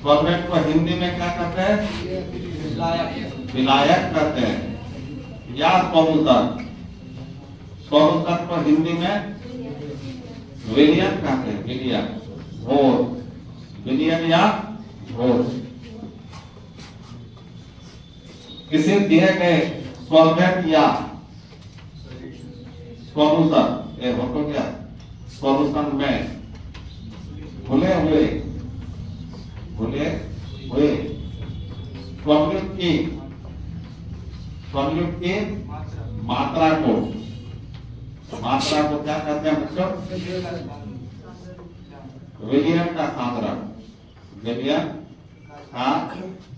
सॉल्वेंट को हिंदी में क्या कहते हैं, विलायक कहते हैं, या सॉल्यूशन को हिंदी में विलियन कहते हैं, विलियन या घोर। किसी दिए गए सॉल्वेंट या सॉल्यूशन हो गया, सॉल्यूशन में घुले हुए सॉल्यूट की मात्रा को क्या कहते हैं बच्चों, विलियन का सांद्रक, विलियन का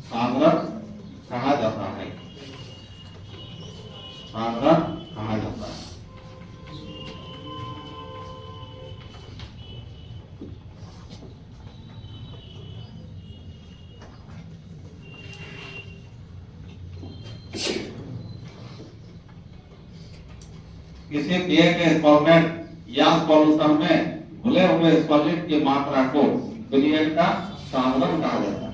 सांद्रक कहा जाता है, सांद्रक कहा जाता है। किसी दिए गए सॉल्वेंट या सॉल्यूशन में घुले हुए सॉलिड की मात्रा को विलयन का साधन कहा जाता है।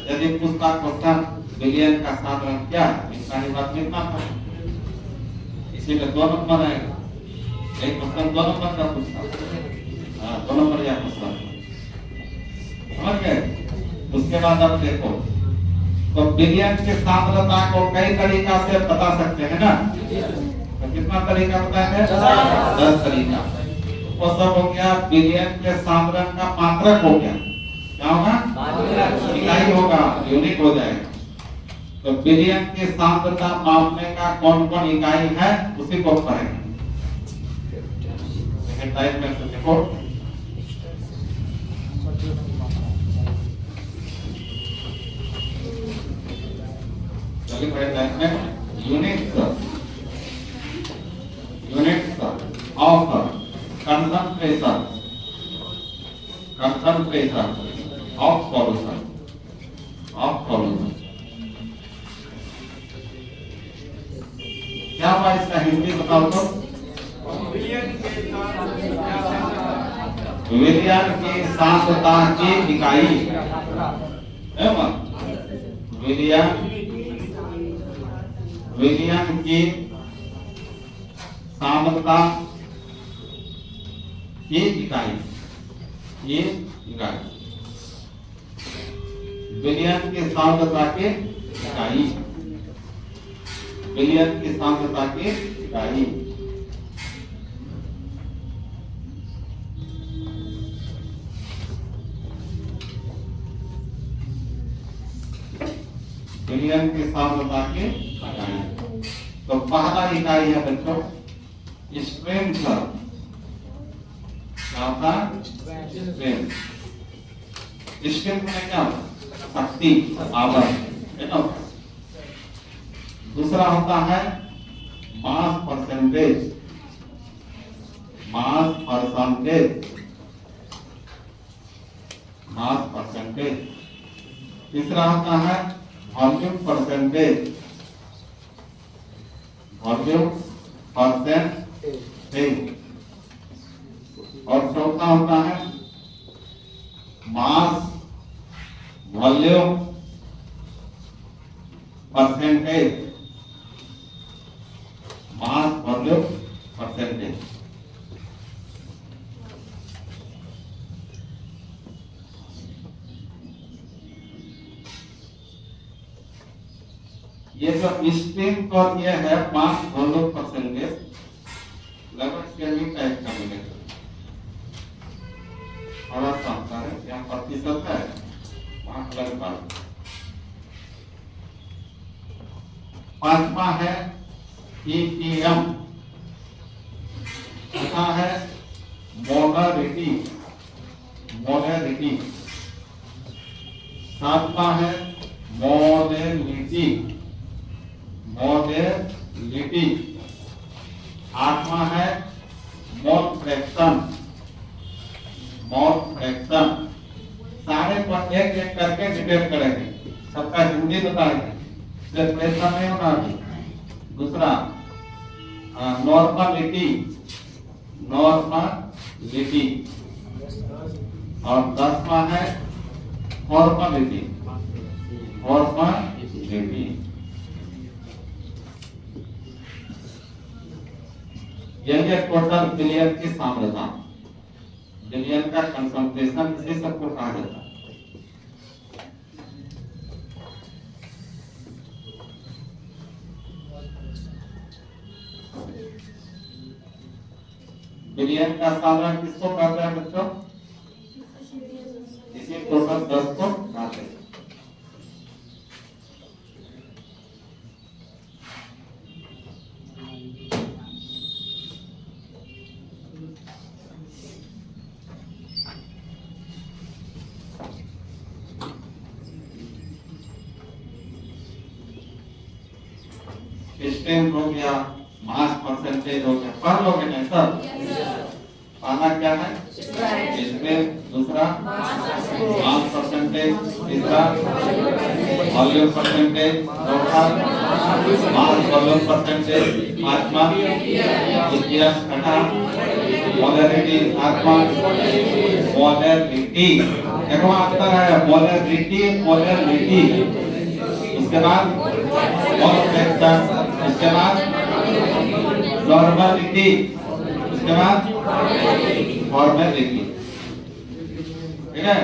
यदि पूछता क्वेश्चन विलयन का साधन क्या है, इसका बात लिखना था, इसीलिए 2 नंबर आएगा। एक क्वेश्चन 2 नंबर का पूछता, हाँ 2 नंबर या क्वेश्चन समझ गए। उसके बाद आप देखो तो विलयन की सांद्रता को कई तरीका से बता सकते हैं ना, तो कितना तरीका बताएंगे? 10 तरीका। वो सब हो गया विलयन के सांद्रण का मात्रक हो गया, क्या होगा? इकाई होगा, यूनिट हो जाएगा। तो विलयन की सांद्रता मापने का कौन कौन इकाई है उसी को पढ़ेंगे। टाइप में से देखो चलिए पढ़े टाइप में units of concentration of solution क्या हुआ इसका हिंदी बताओ तो? विलयन की सांद्रता की इकाई विलयन की सांद्रता की इकाई, ये इकाई विलयन की सांद्रता की इकाई, विलयन की सांद्रता की इकाई। विलयन की सांद्रता की इकाई। तो पहला इकाई है बच्चों स्ट्रेंथ। क्या होता है? स्ट्रेंथ। स्ट्रेंथ में क्या होता है? शक्ति, पावर, है ना। दूसरा होता है मास परसेंटेज, मास परसेंटेज। तीसरा होता है वॉल्यूम परसेंटेज, और चौथा होता है mass volume percentage, mass volume percentage. ये जो स्ट्रेंथ और ये है मास वॉल्यूम परसेंटेज, लगभग सेमी टाइप का मिलेगा, थोड़ा सा होता है, यहाँ प्रतिशत है, वहाँ लगभग। पांचवा है ppm, छठा है मोलरिटी, सातवां है मोलेलिटी, आठवां है मोल फ्रैक्शन। सारे पर एक एक करके डिटेल करेंगे, सबका हिंदी बताएंगे, सिर्फ ऐसा नहीं होना अभी। दूसरा नॉर्मलिटी, और 10वां है फॉर्मलिटी। यह टोटल विलयन की सांद्रता, विलयन का कंसंट्रेशन, इसे सबको कहा जाता है। विलयन का सांद्रण किसको कहते हैं बच्चों? इसी टोटल 10 को कहते हैं। स्ट्रेंथ हो गया, मास परसेंटेज हो गया, पढ़ लोगे ना सब? पहला क्या है? स्ट्रेंथ, दूसरा मास परसेंटेज, तीसरा वॉल्यूम परसेंटेज, चौथा मास वॉल्यूम परसेंटेज, पांचवा इतिहास, छठा मोलरिटी, सातवां मोलरिटी। देखो आता है मोलरिटी, मोलरिटी, उसके बाद मोल फ्रैक्शन, उसके बाद नॉर्मलिटी, उसके बाद फॉर्मेलिटी। ठीक है,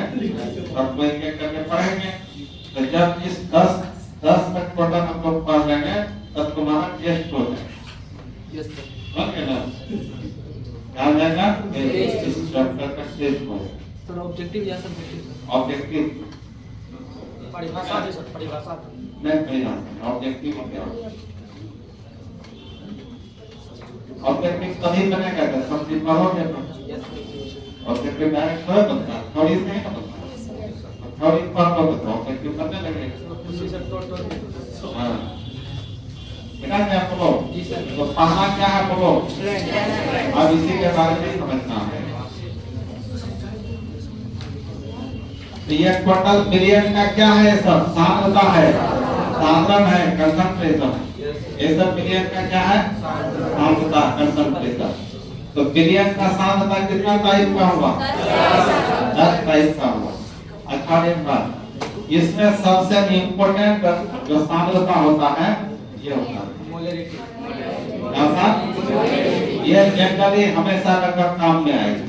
अब कोई एक करके पढ़ेंगे। तो जब इस 10 तक टोटल हम लोग पढ़ लेंगे तब तुम्हारा टेस्ट हो जाएगा। ओके ना, क्या हो जाएगा? इस चैप्टर का टेस्ट हो जाएगा। थोड़ा ऑब्जेक्टिव या सब्जेक्टिव? ऑब्जेक्टिव परिभाषा दे सर, परिभाषा नहीं परिभाषा, ऑब्जेक्टिव क्या? ऑब्जेक्टिव तभी बनेगा जब सब चीज पढ़ोगे तो। ऑब्जेक्टिव डायरेक्ट थोड़ा बनता है, थोड़ी से नहीं बनता, थोड़ी पढ़ लो तो ऑब्जेक्टिव बनने लगेगा। उसी से टोटल। हाँ, बेटा क्या बोलो? तो पढ़ना क्या है बोलो? अब इसी के बारे में समझना है। तो ये टोटल पीरियड का क्या है? सब सांद्रता है, साधन है, कंसंट्रेशन है। ये सब पीरियड का क्या है? सांद्रता, कंसंट्रेशन। तो पीरियड का सांद्रता कितना टाइप का होगा? 10 टाइप का होगा। अच्छा एक बात, इसमें सबसे इम्पोर्टेंट जो सांद्रता होता है ये होता है मोलरिटी। ये जनरली हमेशा रकम काम में आएगी।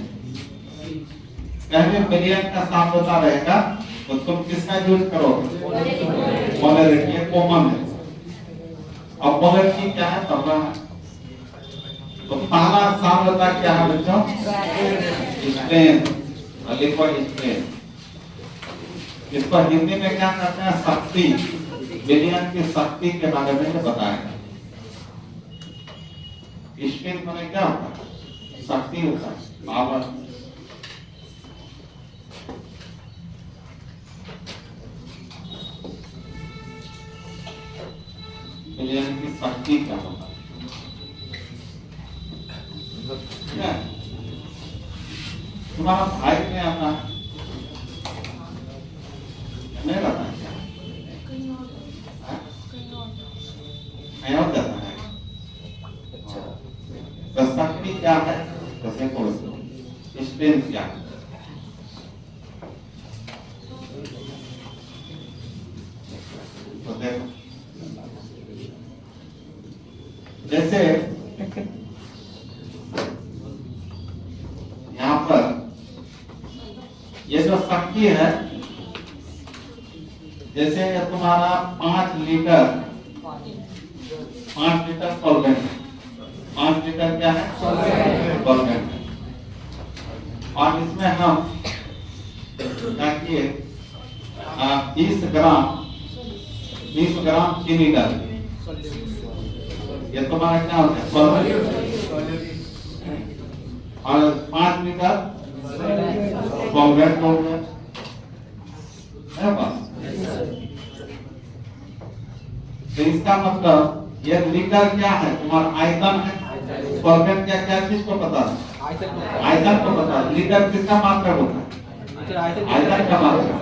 पहले पीरियड का सांद्रता रहेगा तो तुम किसका यूज करोगे? मोलरिटी, ये कॉमन है। अब मोलरिटी क्या है पढ़ना है। तो पहला सांद्रता क्या है बच्चों? स्ट्रेंथ, लिखो स्ट्रेंथ। इसको हिंदी में क्या कहते हैं? शक्ति। विज्ञान की शक्ति के बारे में बताएगा। स्ट्रेंथ माने क्या होता है? शक्ति होता है, पावर। विज्ञान की शक्ति क्या होता है? तुम्हारा भाई में आता है नहीं रहता है क्या? कहीं और जाता है। तो शक्ति क्या है? तो देखो स्ट्रेंथ क्या है? तो देखो जैसे यहाँ पर ये जो शक्ति है, जैसे तुम्हारा 5 लीटर सॉल्वेंट है। 5 लीटर क्या है? सॉल्वेंट है। और इसमें हम क्या किए? 20 ग्राम चीनी डाल दिए। ये तुम्हारा क्या होता है? सॉल्वेंट। और 5 लीटर सॉल्वेंट हो गया है बस। तो इसका मतलब ये लीटर क्या है? तुम्हारा आयतन है। सॉल्वेंट क्या क्या चीज को पता है? आयतन को पता है। लीटर किसका मात्रा होता है? आयतन का मात्रा।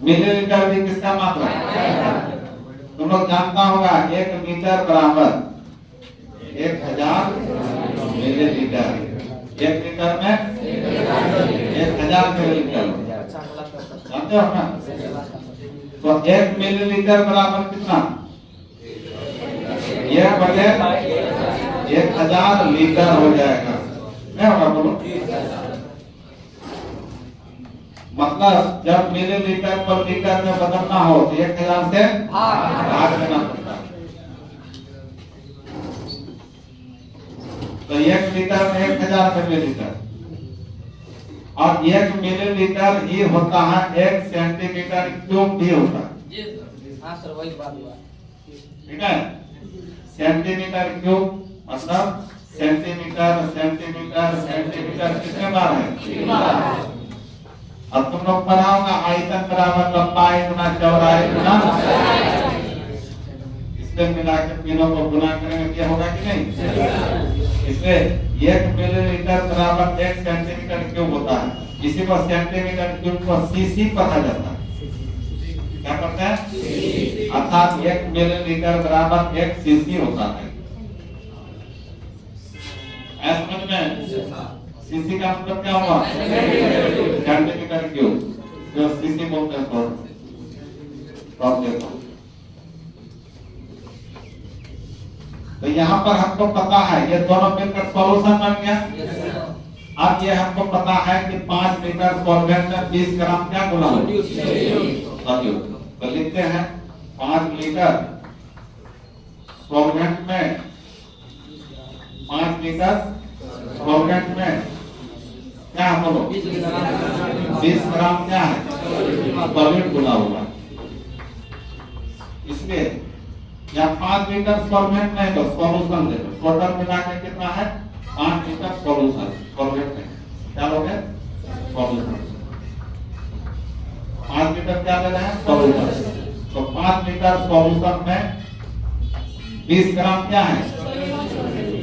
मिलीलीटर भी किसका मात्रा है? तुम लोग जानता होगा 1 लीटर बराबर 1000 मिलीलीटर। 1 लीटर में 1000 मिलीलीटर जानते हो ना? तो 1 मिलीलीटर बराबर कितना? 1/1000 लीटर हो जाएगा। नहीं होगा बोलो? मतलब जब मिलीलीटर पर लीटर में बदलना हो तो 1000 से भाग देना पड़ता है। तो 1 लीटर में 1000 मिलीलीटर, और 1 मिलीलीटर ही होता है 1 सेंटीमीटर क्यूब भी होता है। हाँ सर, वही बात हुआ। ठीक है, सेंटीमीटर क्यूब मतलब सेंटीमीटर सेंटीमीटर सेंटीमीटर कितने बार है? अब तुम लोग पढ़ा होगा आयतन बराबर लंबाई गुना चौड़ाई गुना। इससे मिला के तीनों को गुना करेंगे क्या होगा कि नहीं। इसलिए 1 मिलीलीटर बराबर 1 सेंटीमीटर क्यूब होता है। इसी को सेंटीमीटर क्यूब को सीसी कहा जाता है। क्या करते हैं? अर्थात 1 मिलीलीटर बराबर 1 सीसी होता है। ऐसा समझ में? सीसी का मतलब क्या हुआ? सेंटीमीटर क्यूब, जो सीसी बोलते हैं। तो यहाँ पर हमको पता है ये दोनों मिलकर सॉल्यूशन बन गया। अब ये हमको पता है कि 5 लीटर सॉल्वेंट में 20 ग्राम क्या गुना सोल्यूट। तो लिखते हैं 5 लीटर सॉल्वेंट में 5 लीटर सॉल्वेंट में क्या बोलो 20 ग्राम क्या है सॉल्वेंट गुना हुआ। इसलिए यहाँ 5 लीटर सॉल्वेंट में तो सॉल्यूशन ले लो। टोटल मिला के कितना है 5 लीटर सॉल्यूशन सॉल्वेंट में क्या लोगे सॉल्यूशन 5 लीटर क्या ले रहे हैं सॉल्यूशन। तो 5 लीटर सॉल्यूशन में 20 ग्राम क्या है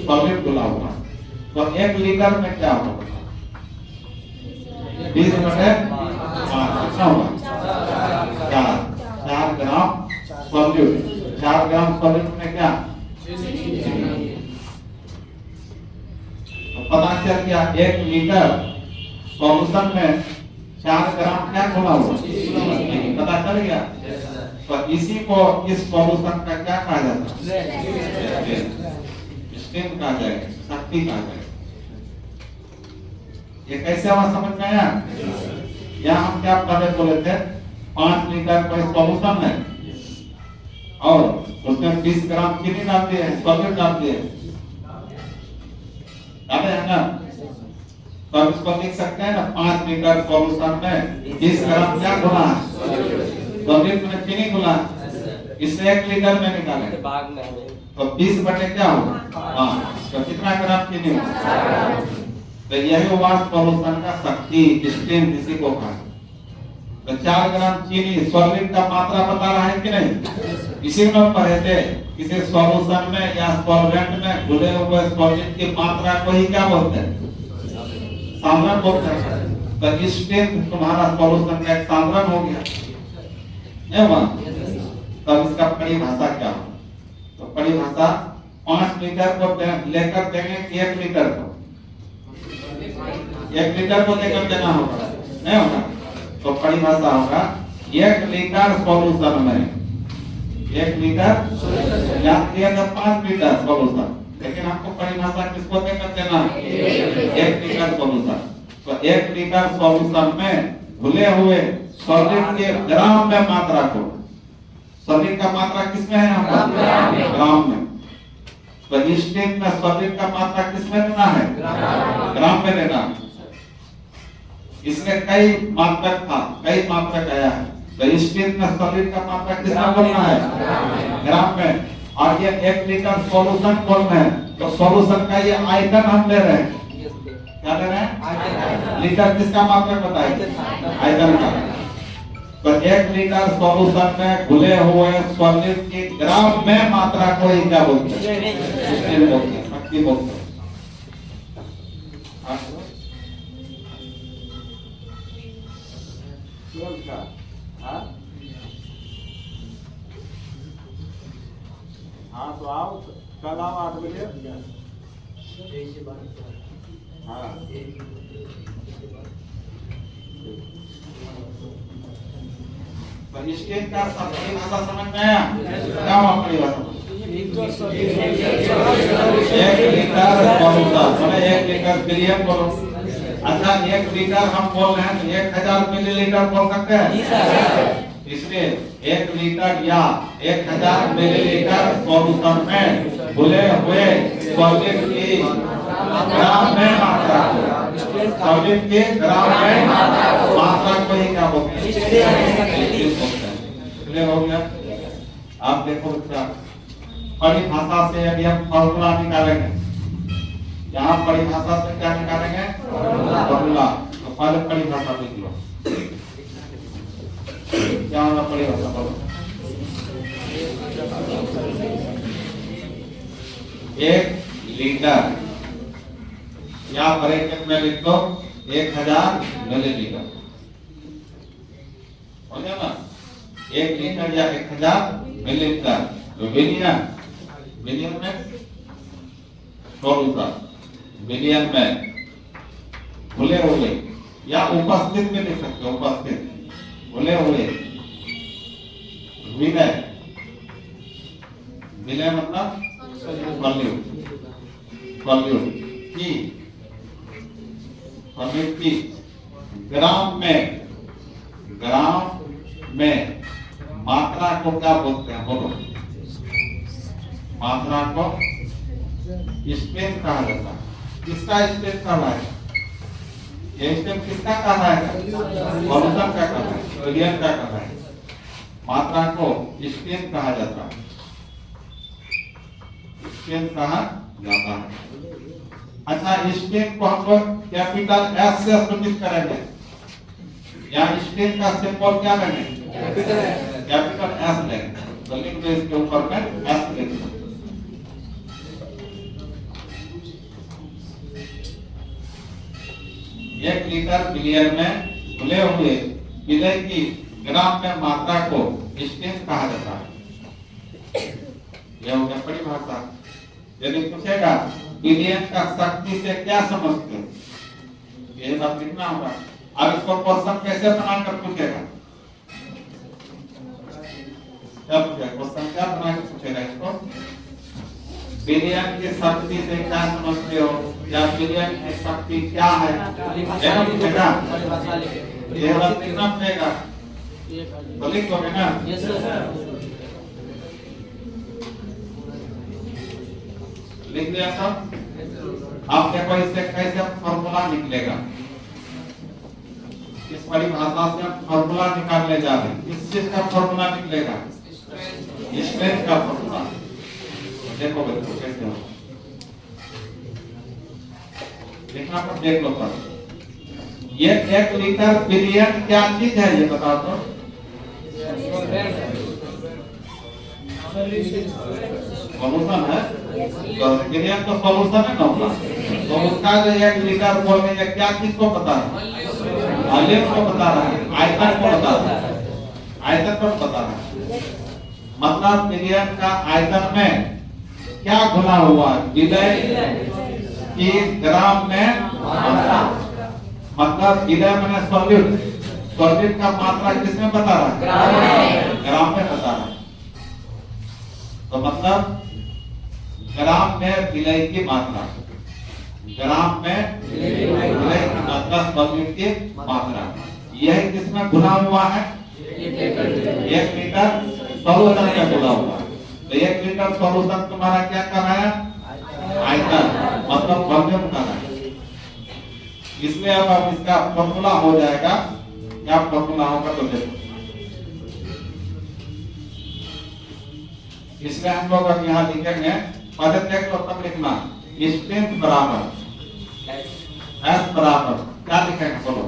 सॉल्वेंट घुला हुआ। तो 1 लीटर में क्या होगा 20 बटे 5 कितना होगा 4 ग्राम सॉल्यूट। 4 ग्राम सॉल्यूट में क्या तो पता चल गया 1 लीटर सॉल्यूशन में 4 ग्राम क्या घुला हुआ पता चल गया। तो इसी को इस सॉल्यूशन का क्या कहा जाता है स्ट्रेन कहा जाएगा शक्ति कहा जाएगा। ये कैसे हमें समझ में आया? यहाँ हम क्या पहले बोले थे 5 लीटर कोई सॉल्यूशन है और उसमें 20 ग्राम चीनी डाल दिए सॉल्वेंट डाल दिए डाले है ना। तो हम इसको लिख सकते हैं ना 5 लीटर सॉल्यूशन में 20 ग्राम क्या घुला है सॉल्वेंट में चीनी घुला इससे 1 लीटर में निकाले तो 20 बटे क्या होगा 5 तो कितना ग्राम चीनी होगा। तो यही हुआ सॉल्यूशन का शक्ति स्ट्रेंथ इसी को कहा। तो 4 ग्राम चीनी सॉल्वेंट का मात्रा बता रहा है कि नहीं। इसी में पढ़े थे किसी सॉल्यूशन में या सॉल्वेंट में घुले हुए सॉल्वेंट की मात्रा को ही क्या बोलते हैं सांद्रण बोलते हैं। तो स्ट्रेंथ तुम्हारा सॉल्यूशन का एक सांद्रण हो गया है वहां। तब इसका परिभाषा क्या हो तो परिभाषा 5 लीटर को लेकर देंगे कि 1 लीटर को 1 लीटर को लेकर देना होगा नहीं होगा। तो परिभाषा होगा 1 लीटर सॉल्यूशन में 1 लीटर या 5 लीटर सॉल्यूशन। लेकिन आपको परिभाषा किसको देकर देना है 1 लीटर सॉल्यूशन। तो 1 लीटर सॉल्यूशन में घुले हुए सॉल्वेंट के ग्राम में मात्रा को सॉल्वेंट का मात्रा किसमें है यहाँ ग्राम में। तो स्ट्रेंथ में सॉल्वेंट का मात्रा किसमें लेना है ग्राम में लेना। इसमें कई मात्रक था कई मात्रक आया है। तो स्ट्रेंथ में सॉल्वेंट का मात्रा कितना बोलना है ग्राम में। और ये 1 लीटर सॉल्यूशन बोल रहे हैं तो सॉल्यूशन का ये आयतन हम ले रहे हैं क्या ले रहे हैं लीटर किसका मात्रक बताइए आयतन का। तो 1 लीटर सॉल्यूशन में घुले हुए सॉल्वेंट की ग्राम में मात्रा को ही क्या बोलते हैं शक्ति बोलते हैं। हाँ तो आओ कल आओ 8 बजे। हाँ स्ट्रेंथ का परिभाषा समझ में आया क्या हुआ परिभाषा 1 लीटर सॉल्यूशन 1 लीटर पीरियड बोलो। अच्छा 1 लीटर हम बोल रहे हैं तो 1000 मिलीलीटर बोल सकते हैं। इसलिए 1 लीटर या 1000 मिलीलीटर सॉल्यूशन में घुले हुए सॉल्वेंट की ग्राम में मात्रा सॉल्वेंट के ग्राम में मात्रा को ही क्या बोलते हैं क्लियर हो गया। आप देखो क्या परिभाषा से अभी हम फॉर्मूला निकालेंगे। यहाँ परिभाषा से क्या निकालेंगे फॉर्मूला। तो पहले परिभाषा लिख लो क्या होना परिभाषा बोलो 1 लीटर या ब्रैकेट में लिख दो 1000 मिलीलीटर। हो गया ना? 1 लीटर या 1000 मिलीलीटर। बिलियन में सॉल्यूशन, बिलियन में भुले हुए या उपस्थित में लिख सकते हो, उपस्थित भुले हुए विलय, विलय मतलब सॉल्यूट की ग्राम में मात्रा को क्या बोलते हैं? बोलो। मात्रा को स्ट्रेंथ कहा जाता है। किसका स्ट्रेंथ कहा है? ये स्ट्रेंथ किसका कहा है? सॉल्यूशन का कहा है, विलयन का कहा है। मात्रा को स्ट्रेंथ कहा जाता है, स्ट्रेंथ कहा जाता है। अच्छा, स्ट्रेंथ को हम लोग कैपिटल एस से सूचित करेंगे। यहाँ स्ट्रेंथ का सिंबल क्या लेंगे? कैपिटल एस लेंगे। तो लिख दो इसके ऊपर में एस लिख दो। एक लीटर बिलियन में घुले हुए विलय की ग्राम में मात्रा को स्ट्रेंथ कहा जाता है। यह हो गया परिभाषा। यदि पूछेगा बिलियन का शक्ति से क्या समझते हो, ये बात लिखना होगा। अब इसको क्वेश्चन कैसे बनाकर पूछेगा? क्या पूछेगा? क्वेश्चन क्या बनाकर पूछेगा इसको? बिलियन की शक्ति से क्या समझते हो, या बिलियन की शक्ति क्या है? ये पूछेगा। ये बात लिखना पड़ेगा। तो लिख दोगे ना? Yes sir. लिख दिया सब? आप देखो इससे कैसे फॉर्मूला निकलेगा। इस परिभाषा से हम फॉर्मूला निकालने जा रहे हैं। किस चीज का फॉर्मूला निकलेगा? स्ट्रेंथ का फॉर्मूला। देखो बच्चों कैसे हो, देखना पर देख लो पर। ये 1 लीटर बिलियन क्या चीज है, ये बता दो। सॉल्यूशन है। तो बिलियन तो सॉल्यूशन है ना होगा। तो उसका जो 1 लीटर बोलने ये क्या चीज को बता रहा है? वॉल्यूम को बता रहा है, आयतन को बता रहा है, आयतन को बता रहा है। मतलब बिलियन का आयतन में क्या घुला हुआ है? विलय की ग्राम में मात्रा। मतलब विलय में सॉल्यूट, सॉल्यूट का मात्रा किसमें बता रहा है? ग्राम में बता रहा है। तो मतलब ग्राम में विलय की मात्रा, ग्राम में विलय की मात्रा, सॉल्यूट की मात्रा, यह किसमें घुला हुआ है? 1 लीटर सॉल्यूशन में घुला हुआ है। तो 1 लीटर सॉल्यूशन तुम्हारा क्या कर रहा है? आयतन, मतलब वॉल्यूम कर रहा है। इसलिए अब इसका फॉर्मूला हो जाएगा। क्या फॉर्मूला होगा तो देखो। इसलिए हम लोग अब यहाँ लिखेंगे, पहले देख लो तब लिखना। स्ट्रेंथ बराबर एस बराबर क्या लिखेंगे बोलो?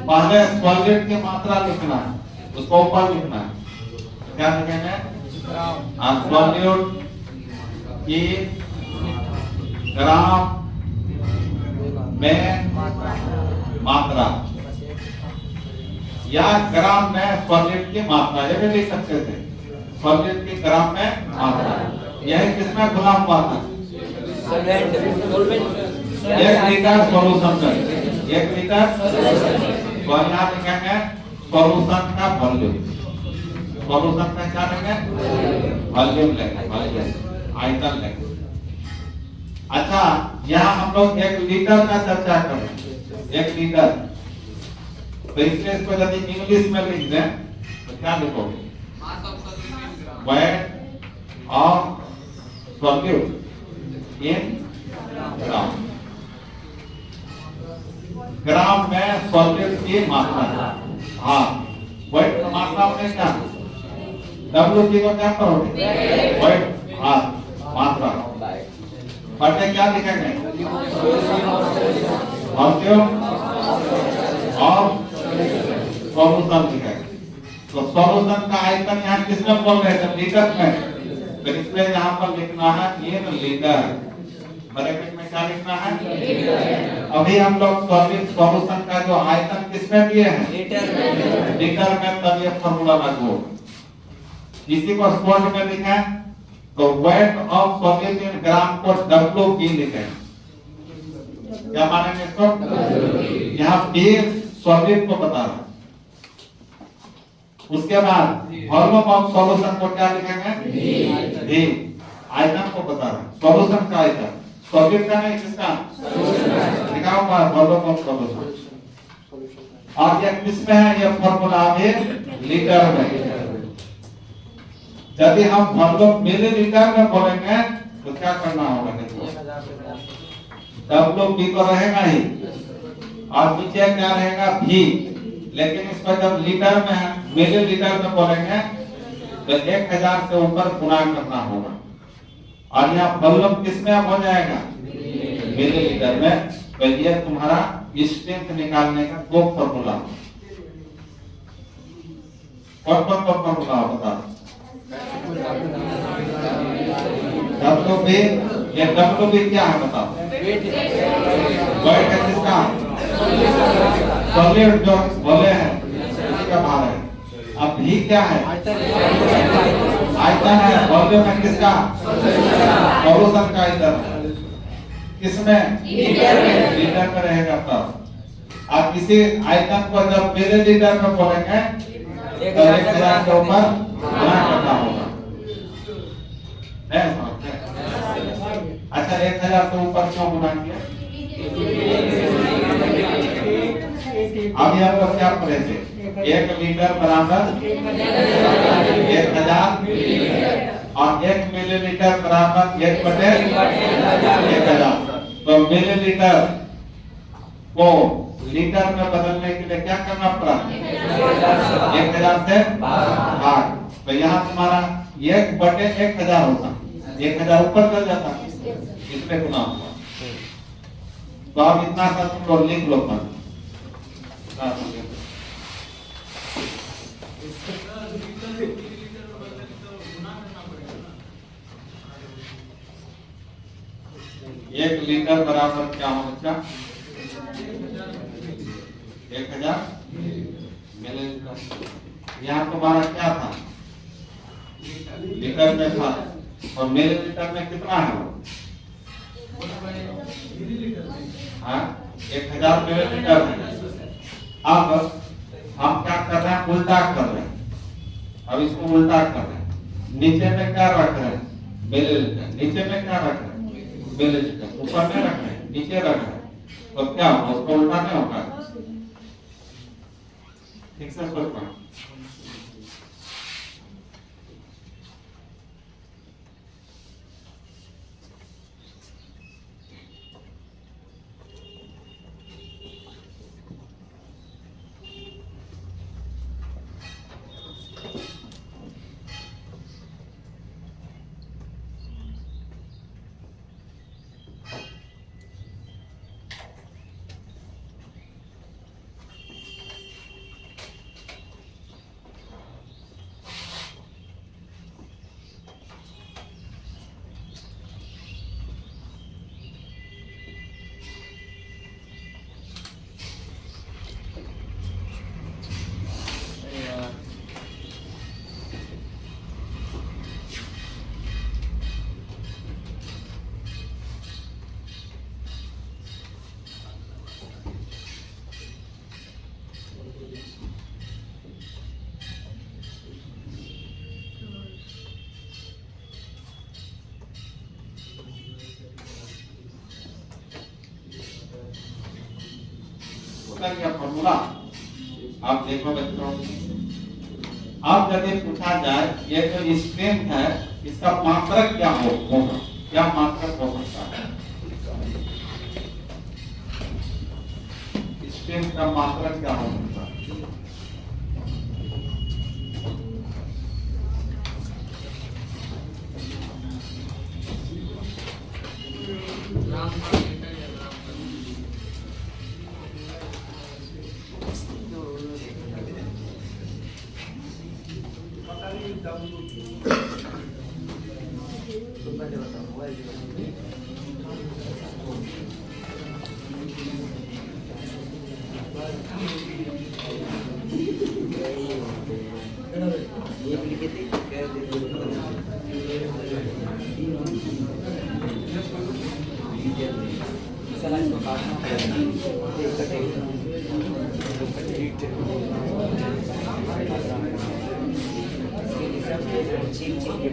पहले सॉल्यूट की मात्रा लिखना है, उसको ऊपर लिखना है। क्या लिखेंगे? सॉल्यूट की ग्राम में मात्रा या ग्राम में सॉल्यूट की मात्रा, ये भी लिख सकते थे। सॉल्यूट की ग्राम में मात्रा, यह किसमें घुला हुआ था? 1 लीटर सॉल्यूशन में 1 लीटर। तो यहाँ लिखेंगे सॉल्यूशन का वॉल्यूम। सॉल्यूशन का क्या लेंगे? वॉल्यूम लेंगे, वॉल्यूम, आयतन लेंगे। अच्छा, यहाँ हम लोग 1 लीटर का चर्चा करें। 1 लीटर, तो इसलिए इसको यदि इंग्लिश में लिख दें तो क्या लिखोगे? वेट ऑफ सॉल्यूट इन ग्राम। ग्राम में सॉल्यूट की मात्रा। हाँ, वेट मात्रा में क्या? W को क्या करोगे? वेट, हाँ, मात्रा। बटे क्या लिखेंगे? वॉल्यूम और सॉल्यूशन लिखेंगे। तो सॉल्यूशन का आयतन यहाँ किसमें बोल रहे थे? लीटर में। फिर इसमें यहाँ पर लिखना है इन लीटर, ब्रैकेट में क्या लिखना है? अभी हम लोग सॉल्यूशन का जो आयतन किसमें दिए हैं? लीटर में, तब ये फॉर्मूला लागू होगा। इसी को शॉर्ट में लिखे तो वेट ऑफ सॉल्यूट इन ग्राम को WB लिखे। क्या मानेंगे इसको? यहाँ B सॉल्यूट को बता रहा है। उसके बाद वॉल्यूम ऑफ सॉल्यूशन को क्या लिखेंगे? V आयतन को बता रहा है, सॉल्यूशन का आयतन, सॉल्यूट का नहीं, किसका? लिखा हुआ है वॉल्यूम ऑफ सॉल्यूशन। और ये किसमें है? ये फॉर्मूला अभी लीटर में। यदि हम वॉल्यूम मिलीलीटर में बोलेंगे तो क्या करना होगा? देखो WB तो रहेगा ही और नीचे क्या रहेगा? V। लेकिन इसको जब लीटर में है, मिलीलीटर में बोलेंगे तो 1000 से ऊपर गुणा करना होगा। और यहाँ वॉल्यूम किसमें हो जाएगा? मिलीलीटर में। तो ये तुम्हारा स्ट्रेंथ निकालने का 2 फॉर्मूला। कौन कौन फॉर्मूला बता? WB, ये WB क्या है बताओ? वेट है किसका? सॉलिड जो बोले हैं उसका भार है। अब V क्या है? आयतन है। वॉल्यूम है किसका? सॉल्यूशन का आयतन है। किसमें? लीटर में रहेगा। तब आप किसी आयतन को जब मिलीलीटर में बोलेंगे तो 1000 के ऊपर गुणा करना होगा। नहीं समझते? अच्छा, 1000 से ऊपर क्यों गुणा किया? अभी आपको क्या पढ़े थे? 1 लीटर बराबर 1000 और 1 मिलीलीटर बराबर 1/1000। तो मिलीलीटर को लीटर में बदलने के लिए क्या करना पड़ा? 1000 से भाग। तो यहाँ तुम्हारा 1/1000 होता, 1000 ऊपर चल जाता, इसमें गुना हुआ। तो अब इतना सा तुम लोग लिख लो। पर एक लीटर बराबर क्या होगा? 1000 मिलीलीटर। यहाँ तुम्हारा क्या था? लीटर में था, और मिलीलीटर में कितना है? हाँ, 1000 मिलीलीटर है। अब हम क्या कर रहे हैं? उल्टा कर रहे हैं। अब इसको उल्टा कर रहे हैं। नीचे में क्या रख रहे हैं? मिलीलीटर। नीचे में क्या रख रहे हैं? मिलीलीटर। ऊपर में रख रहे हैं, नीचे रख रहे हैं। तो क्या होगा? उसको उल्टा नहीं होगा। ठीक से सोच पाओ। क्या फॉर्मूला आप देखो बच्चों। अब यदि पूछा जाए ये जो स्ट्रेंथ है इसका मात्रक क्या होगा? क्या मात्रक हो सकता है? स्ट्रेंथ का मात्रक क्या हो सकता है? पहले बताओ मोबाइल ये भी लिखे थे कह चला इसको काटना छीन छीन के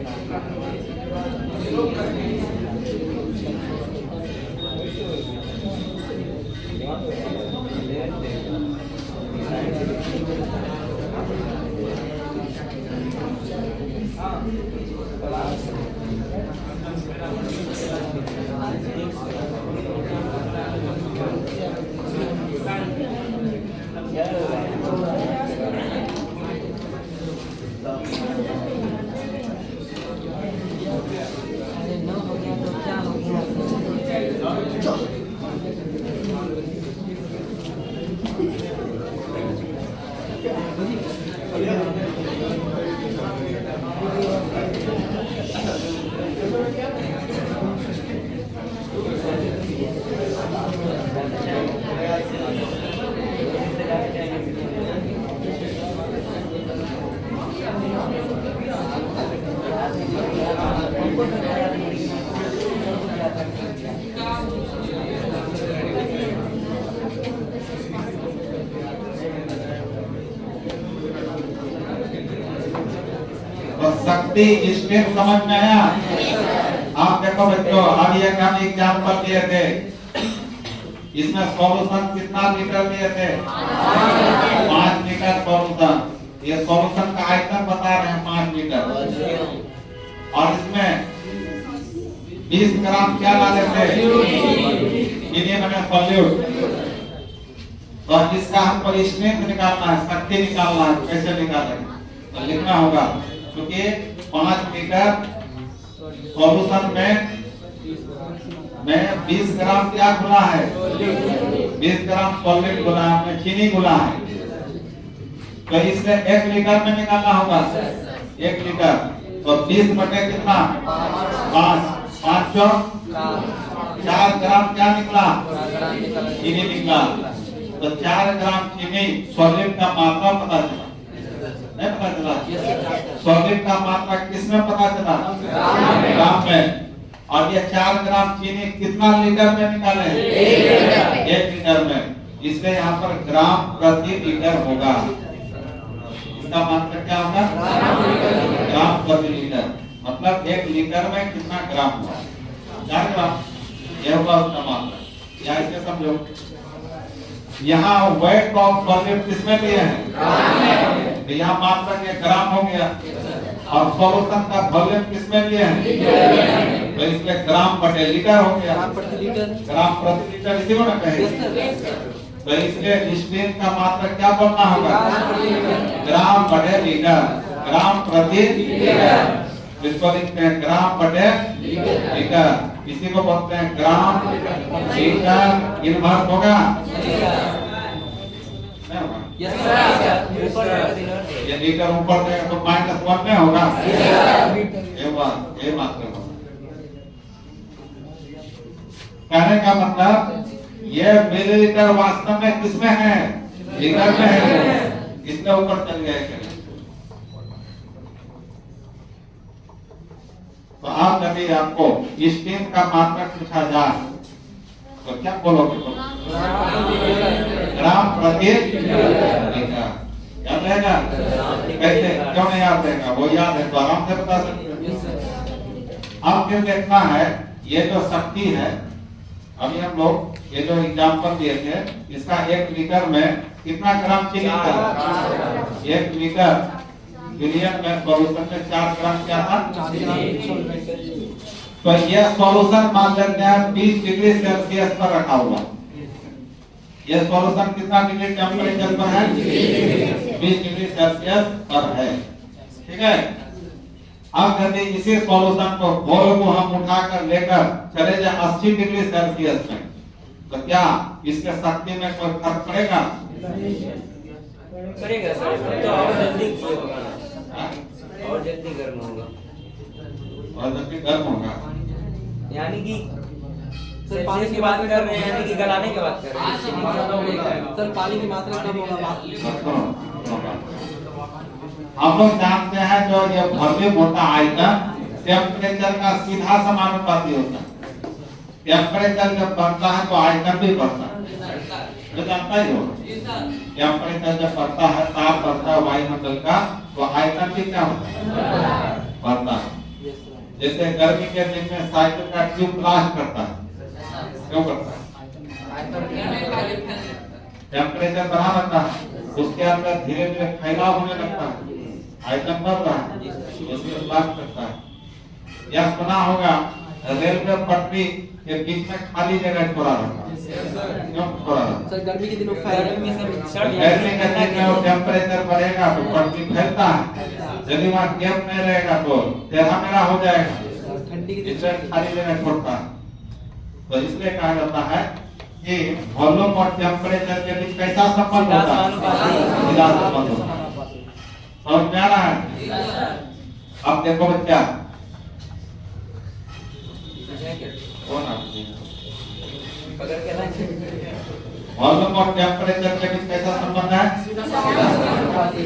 तो शक्ति स्टेप समझ में आया? आप देखो बच्चों, अभी एक हम एग्जाम्पल दिए थे, इसमें सॉल्यूशन कितना लीटर दिए थे? 5 लीटर सॉल्यूशन। ये सॉल्यूशन का आयतन बता रहे हैं 5 लीटर, और इसमें 20 ग्राम क्या डाले थे? इन्हें मैंने सॉल्यूट। तो इसका हमको स्ट्रेंथ निकालना है, शक्ति निकालना है। कैसे निकालेंगे? तो लिखना होगा, क्योंकि 5 लीटर सॉल्यूशन में 20 ग्राम क्या घुला है? 20 ग्राम सॉल्वेंट घुला है, चीनी घुला है। तो इसलिए 1 लीटर में निकालना होगा 1 लीटर। तो 20 बटे कितना? 5 4 ग्राम क्या निकला? चीनी निकला। तो 4 ग्राम चीनी सॉल्वेंट का मात्रा पता चला, नहीं पता चला? सॉल्वेंट का मात्रा किसमें पता चला? ग्राम में। और ये 4 ग्राम चीनी कितना लीटर में निकाले? 1 लीटर में। इसलिए यहाँ पर ग्राम प्रति लीटर होगा। इसका मात्रा क्या होगा? ग्राम प्रति लीटर। मतलब 1 लीटर में कितना ग्राम हुआ? 4 ग्राम। यह होगा उसका मात्रा। या इसे समझो, यहाँ वेट ऑफ सॉल्वेंट किसमें लिए हैं? तो यहाँ मात्रा के ग्राम हो गया, और सॉल्यूशन का वॉल्यूम किसमें लिए हैं? तो इसलिए ग्राम बटे लीटर हो गया। ग्राम प्रति लीटर इसी को ना कहेंगे। तो इसलिए स्ट्रेंथ का मात्रा क्या बोलना होगा? ग्राम बटे लीटर। ग्राम प्रति लीटर। इसको लिखते हैं ग्राम बटे लीटर। इसी को बोलते हैं ग्राम लीटर इनवर्स होगा। Yes sir. ये लीटर ऊपर देगा तो -1 में होगा। ये मात्रा होगा। कहने का मतलब ये मिलीलीटर वास्तव में किसमें है? लीटर में है। इसके ऊपर चल गया। तो आप यदि आपको स्ट्रेंथ का मात्रा पूछा जाए तो क्या बोलोगे? ग्राम प्रति लीटर। याद रहेगा? कैसे? क्यों नहीं याद रहेगा? वो याद है तो आराम से बता सकते। अब फिर देखना है, ये जो शक्ति है, अभी हम लोग ये जो एग्जाम्पल दिए थे, इसका 1 लीटर में कितना ग्राम चीनी था? 1 लीटर बिलियन में सॉल्यूशन में 4 ग्राम क्या था? तो यह सॉल्यूशन मान लेते हैं 20 डिग्री सेल्सियस पर रखा हुआ। यह सॉल्यूशन कितना डिग्री टेम्परेचर पर है? 20 डिग्री सेल्सियस पर है। ठीक है। अब यदि इसी सॉल्यूशन को घोल को हम उठाकर लेकर चले जाए 80 डिग्री सेल्सियस में, तो क्या इसके शक्ति में कोई फर्क पड़ेगा? करेगा सर। तो और जल्दी होगा, और जल्दी गर्म होगा। और जल्दी गर्म होगा। यानी कि सेल्सियस की बात कर रहे हैं, यानी कि गलाने की बात कर रहे हैं। चीनी का सर पानी की मात्रा कम होगा बात। हम लोग जानते हैं जो ये वॉल्यूम होता है आयतन टेम्परेचर का सीधा समानुपाती होता है। टेम्परेचर जब बढ़ता है तो आयतन भी बढ़ता है, ये जानता ही हो। टेम्परेचर जब बढ़ता है, ताप बढ़ता है वायुमंडल का, तो आयतन भी क्या होता है, बढ़ता है। जैसे गर्मी के दिन में साइकिल का ट्यूब ब्लास्ट करता है, क्यों करता है? टेम्परेचर बढ़ा रहता है, उसके अंदर धीरे धीरे फैलाव होने लगता है, आयतन बढ़ रहा है, उसमें ब्लास्ट करता है। यह सुना होगा रेलवे पटरी के बीच में खाली जगह छोड़ा रहता है, क्यों छोड़ा रहता है? सर गर्मी के दिनों गर्मी से गर्मी के दिन में वो टेम्परेचर बढ़ेगा तो पटरी फैलता है, यदि वहाँ गैप नहीं रहेगा तो टेढ़ा मेढ़ा हो जाएगा, ठंडी के दिन इसलिए खाली जगह छोड़ता है। तो इसलिए कहा जाता है कि वॉल्यूम और टेम्परेचर के बीच कैसा संबंध होता है, सीधा संबंध होता है। समझ में आ रहा है? अब देखो बच्चा, कौन आपकी पकड़ के लाइन वॉल्यूम और टेम्परेचर के बीच कैसा संबंध है?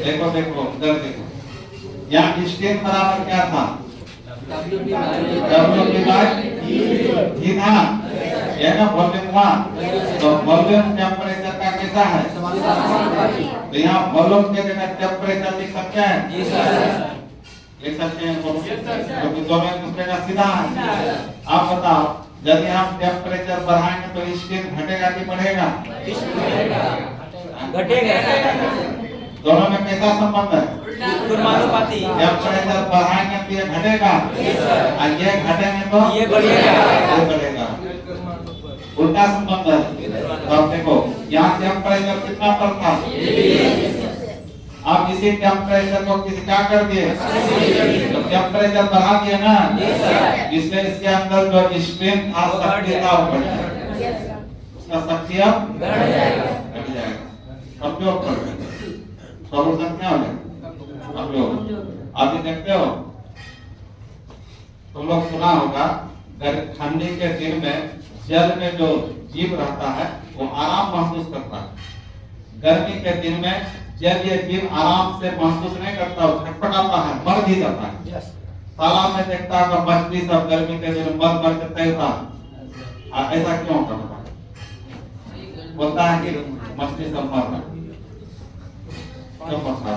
देखो देखो इधर देखो, यहाँ स्टेन बराबर क्या था? W बाय E था, यह ना वॉल्यूम हुआ, तो वॉल्यूम टेम्परेचर का कैसा है? तो यहाँ वॉल्यूम के जगह टेम्परेचर लिख सकते हैं, लिख सकते हैं, क्योंकि दोनों एक दूसरे का सीधा है। आप बताओ, यदि हम टेम्परेचर बढ़ाएंगे तो स्टेन घटेगा कि बढ़ेगा? घटेगा। दोनों में कैसा संबंध है? समानुपाती। टेम्परेचर बढ़ाएंगे तो ये घटेगा, और ये घटेंगे तो ये बढ़ेगा, ये बढ़ेगा। उल्टा संबंध है। अब देखो यहाँ टेम्परेचर कितना पर था, आप इसी टेम्परेचर को किसी क्या कर दिए, तो टेम्परेचर बढ़ा दिए ना, इसलिए इसके अंदर जो स्ट्रेन था शक्ति था वो बढ़ जाएगा, उसका शक्ति अब घट जाएगा। अब जो सॉल्यूशन क्या हो जाएगा? अब जो अभी देखते हो तुम लोग सुना होगा, ठंडी के दिन में जल में जो जीव रहता है वो आराम महसूस करता है। गर्मी के दिन में जब ये जीव आराम से महसूस नहीं करता, वो छटपटाता है, मर भी जाता है। तालाब में देखता है मछली सब गर्मी के दिन मर के तैरता है, ऐसा क्यों करता है? बोलता है कि मछली सब मर रहा है, क्यों मरता है?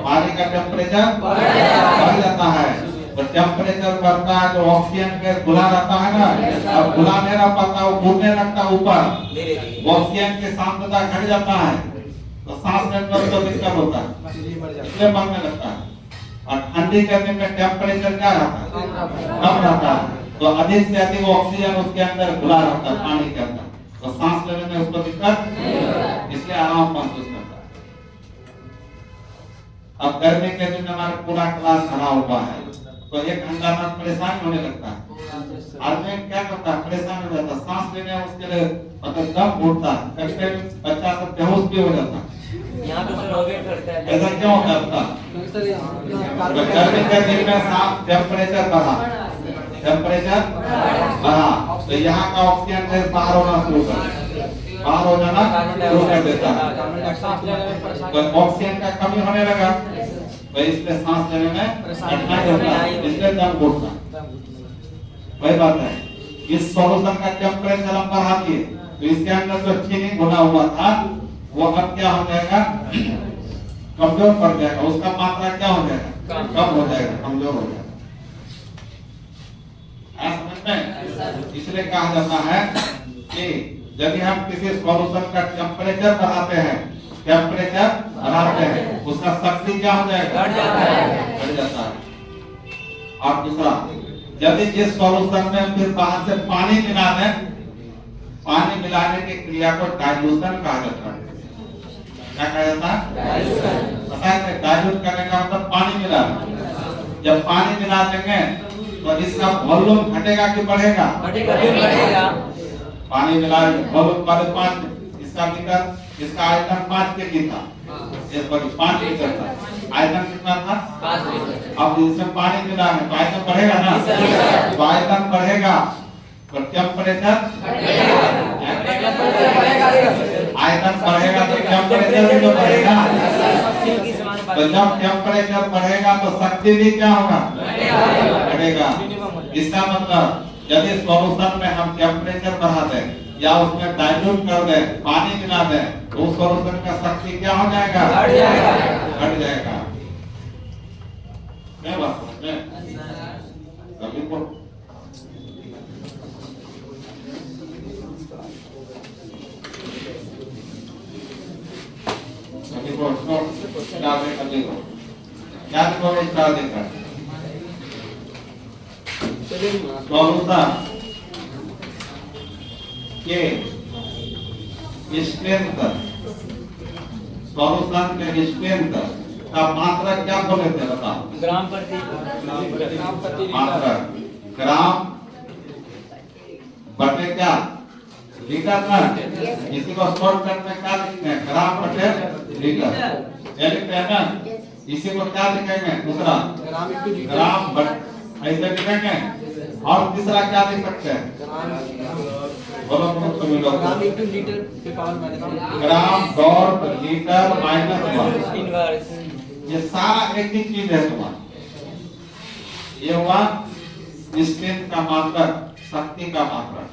पानी का टेम्परेचर बढ़ जाता है, तो टेम्परेचर बढ़ता है तो ऑक्सीजन के घुला रहता है ना, अब घुला नहीं रह पाता, वो घूमने लगता है ऊपर, ऑक्सीजन की सांद्रता घट जाता है, तो सांस लेने में तो दिक्कत होता है, इसलिए मरने लगता है। और ठंडी के दिन में टेम्परेचर क्या रहता है, कम रहता है, तो अधिक से अधिक ऑक्सीजन उसके अंदर घुला रहता है पानी के अंदर, तो सांस लेने में उसको दिक्कत, इसलिए आराम महसूस करता है। अब गर्मी के दिन हमारा पूरा क्लास भरा हुआ है, तो एक घंटा में परेशान होने लगता है, आदमी क्या करता है, परेशान हो जाता है, सांस लेने में उसके लिए मतलब दम घुटता है, कभी बच्चा सब बेहोश भी हो जाता है। यहाँ तो सर वेट करता है, ऐसा क्यों करता? तो गर्मी के दिन में सांस टेम्परेचर बढ़ा, टेम्परेचर बढ़ा, तो यहाँ का ऑक्सीजन गैस बाहर होना शुरू कर, बाहर हो जाना शुरू कर देता है, तो ऑक्सीजन का कमी होने लगा, तो इसलिए सांस लेने में कठिनाई होता है, इसलिए दम घुटता। वही बात है, इस सॉल्यूशन का टेम्परेचर हम बढ़ा दिए, तो इसके अंदर जो चीनी घुला हुआ था वो अब क्या हो जाएगा, कमजोर पड़ जाएगा, उसका मात्रा क्या हो जाएगा, कम हो जाएगा, कमजोर हो जाएगा। समझ में? इसलिए कहा जाता है कि यदि हम किसी सॉल्यूशन का टेम्परेचर बढ़ाते हैं, टेम्परेचर बढ़ाते हैं, उसका शक्ति क्या हो जाएगा, बढ़ जाता है। और दूसरा, यदि जिस सॉल्यूशन में फिर बाहर से पानी मिला दें, पानी मिलाने की क्रिया को डाइल्यूशन कहा जाता है। क्या कहा जाता है? पता है, डाइल्यूट करने का मतलब पानी मिला। जब पानी मिला देंगे तो इसका वॉल्यूम घटेगा कि बढ़ेगा? बढ़ेगा। पानी मिला वॉल्यूम वाले 5, इसका निकल इसका आयतन 5 केजी था, ये 5 लीटर था, आयतन कितना था? 5 लीटर। अब इसमें पानी मिला है तो आयतन बढ़ेगा ना, तो आयतन बढ़ेगा तो टेम्परेचर आयतन बढ़ेगा तो टेम्परेचर भी तो बढ़ेगा, तो जब टेम्परेचर बढ़ेगा तो शक्ति भी क्या होगा? बढ़ेगा। इसका मतलब यदि सॉल्यूशन में हम टेम्परेचर बढ़ा दें या उसमें डाइल्यूट कर दें, पानी मिला दें, तो उस सॉल्यूशन का शक्ति क्या हो जाएगा? बढ़ जाएगा। क्या बात समझ में? सभी को क्या देखो इसका देखा सॉल्यूशन के स्ट्रेंथ, सॉल्यूशन के स्ट्रेंथ का मात्रा क्या बोले थे बताओ? ग्राम प्रति मात्रा ग्राम बटे क्या? लीटर ना, इसी को शॉर्टकट में क्या लिखते हैं? ग्राम बटे लीटर, ये लिखते हैं ना। इसी को क्या लिखेंगे? दूसरा ग्राम बटे ऐसे लिखेंगे। और तीसरा क्या लिख सकते हैं? बोलो तुम लोग। ग्राम इंटू लीटर पे पावर माइनस ग्राम डॉट लीटर माइनस 1, 3 बार। ये सारा एक ही चीज है तुम्हारा। ये हुआ स्ट्रेंथ का मात्रक, शक्ति का मात्रक।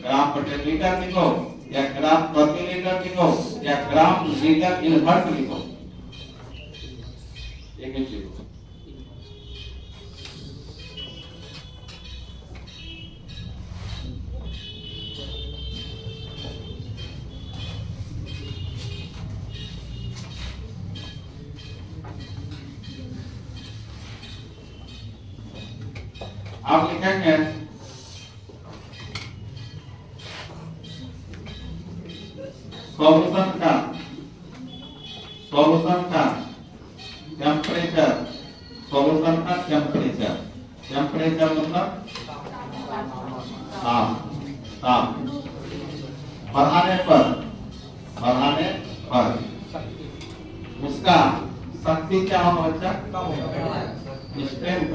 ग्राम प्रति लीटर लिखो या ग्राम प्रति लीटर लिखो या ग्राम लीटर इनवर्स लिखो, एक ही चीज। आप लिखेंगे सॉल्यूशन का टेम्परेचर, सॉल्यूशन का टेम्परेचर, टेम्परेचर मतलब ताप बढ़ाने पर उसका शक्ति क्या होगा बच्चा? स्ट्रेंथ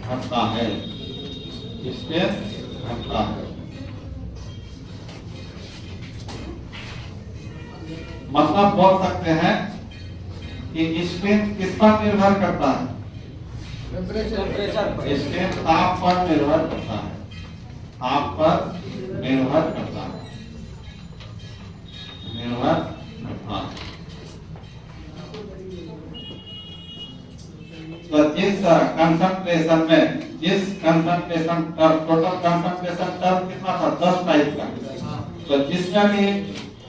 घटता है, स्ट्रेंथ घटता है। मतलब बोल सकते हैं कि स्ट्रेंथ किस पर निर्भर करता है? स्ट्रेंथ ताप पर निर्भर करता है, ताप पर निर्भर करता है, निर्भर करता है। तो जिस कंसंट्रेशन में, जिस concentration term, total concentration term कितना था? 10 टाइप का। तो जिसका भी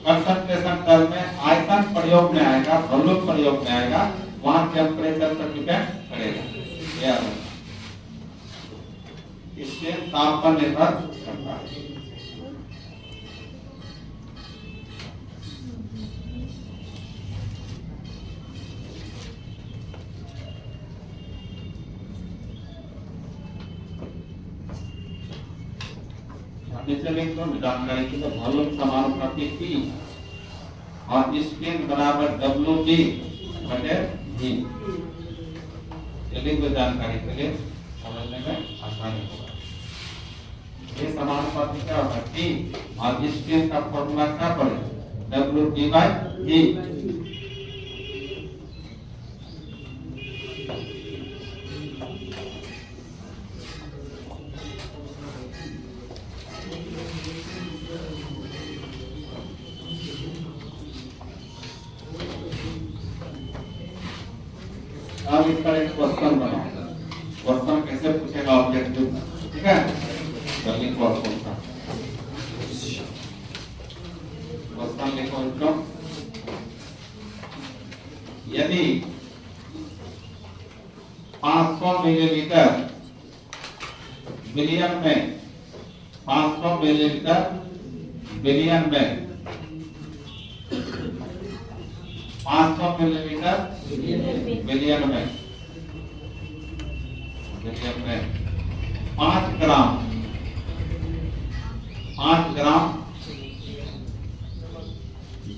कंसंट्रेशन टर्म में आयतन प्रयोग में आएगा, वॉल्यूम प्रयोग में आएगा, वहां टेम्परेचर पर डिपेंड करेगा। इससे ताप पर निर्भर करता है। जानकारी की तो वॉल्यूम समानुपाती P और स्ट्रेन बराबर WB बटे V। चलिए तो जानकारी के लिए समझने में आसानी होगा। ये समानुपाती क्या होगा? P और स्ट्रेन का फॉर्मूला क्या पड़ेगा? WB by V। अब इसका एक क्वेश्चन बनाओ। क्वेश्चन कैसे पूछेगा ऑब्जेक्टिव, ठीक है? जल्दी क्वेश्चन का क्वेश्चन लिखो इनको। यदि 500 मिलीलीटर बिलियन में, 500 मिलीलीटर बिलियन में, 500 मिलीलीटर बिलियन में 5 ग्राम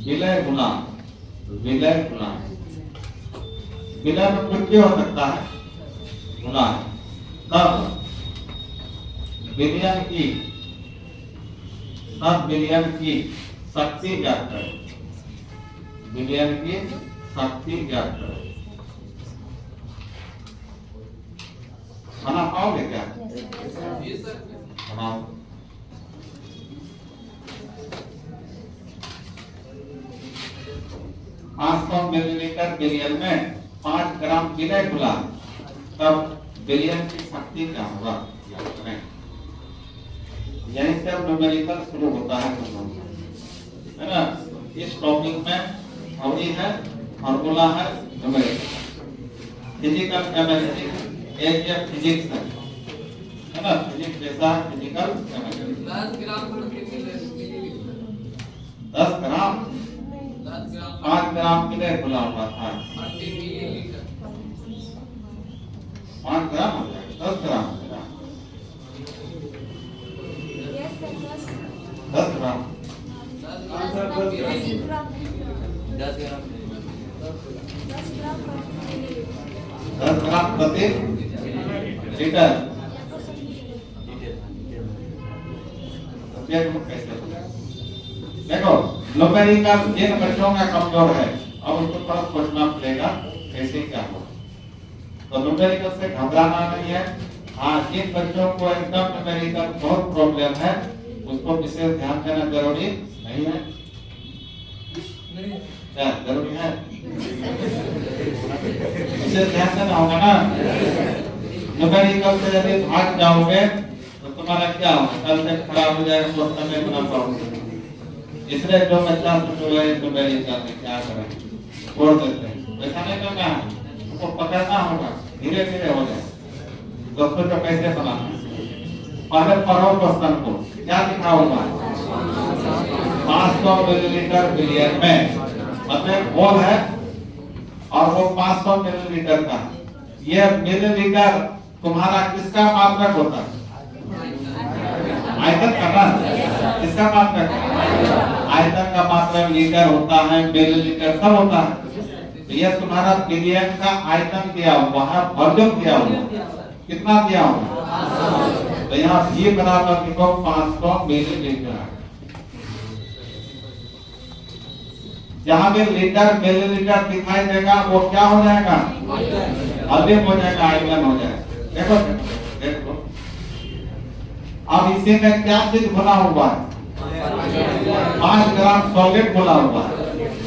विलय गुना, विलय गुना, विलय में कुछ भी हो सकता है, गुना है। तब विलयन की, तब विलयन की शक्ति ज्ञात करें, विलयन की शक्ति ज्ञात करें। खाना खाओगे क्या? बनाओ। 500 मिलीलीटर विलयन में 5 ग्राम विलय घुला, तब विलयन की शक्ति क्या होगा? यहीं से अब न्यूमेरिकल शुरू होता है, है ना? इस टॉपिक में थ्योरी है, फार्मूला है, न्यूमेरिकल, फिजिकल केमिस्ट्री, एक ये फिजिक्स है ना? फिजिक्स जैसा फिजिकल केमिस्ट्री। 10 ग्राम 5 ग्राम विलय घुला हुआ था, 5 ग्राम हो जाएगा, 10 ग्राम, 10 ग्राम, 10 ग्राम प्रति लीटर। देखो न्यूमेरिकल जिन बच्चों का कमजोर है, अब उसको थोड़ा सोचना पड़ेगा कैसे क्या हो। तो न्यूमेरिकल से घबराना नहीं है। हाँ, जिन बच्चों को एकदम न्यूमेरिकल बहुत प्रॉब्लम है, उसको विशेष ध्यान देना जरूरी नहीं है। क्या जरूरी है? विशेष ध्यान देना होगा ना। न्यूमेरिकल से यदि भाग जाओगे तो तुम्हारा क्या होगा? कल से खराब हो जाएगा, तो समय बना पाओगे। इसलिए जो बच्चा जो है न्यूमेरिकल में क्या करें, छोड़ देते हैं। वैसा नहीं करना है, उसको पकड़ना होगा, धीरे धीरे हो जाए। दोस्तों को कैसे बनाना? पहले पढ़ो क्वेश्चन को, क्या लिखा होगा? 500 मिलीलीटर विलयन में, मतलब घोल है और वो 500 मिलीलीटर का। ये मिलीलीटर तुम्हारा किसका मात्रक होता है? आयतन का ना, किसका मात्रक? आयतन का मात्रक लीटर होता है, मिलीलीटर सब होता है। तो ये तुम्हारा विलयन का आयतन दिया हुआ है, वॉल्यूम दिया हुआ है, कितना दिया हुआ? तो यहाँ V बराबर लिखो 500 मिलीलीटर। जहां भी लीटर मिलीलीटर दिखाई देगा वो क्या हो जाएगा? वॉल्यूम हो जाएगा, आयतन हो जाएगा। देखो देखो, अब इसी में क्या चीज घुला हुआ है? 5 ग्राम सॉलिड घुला हुआ है।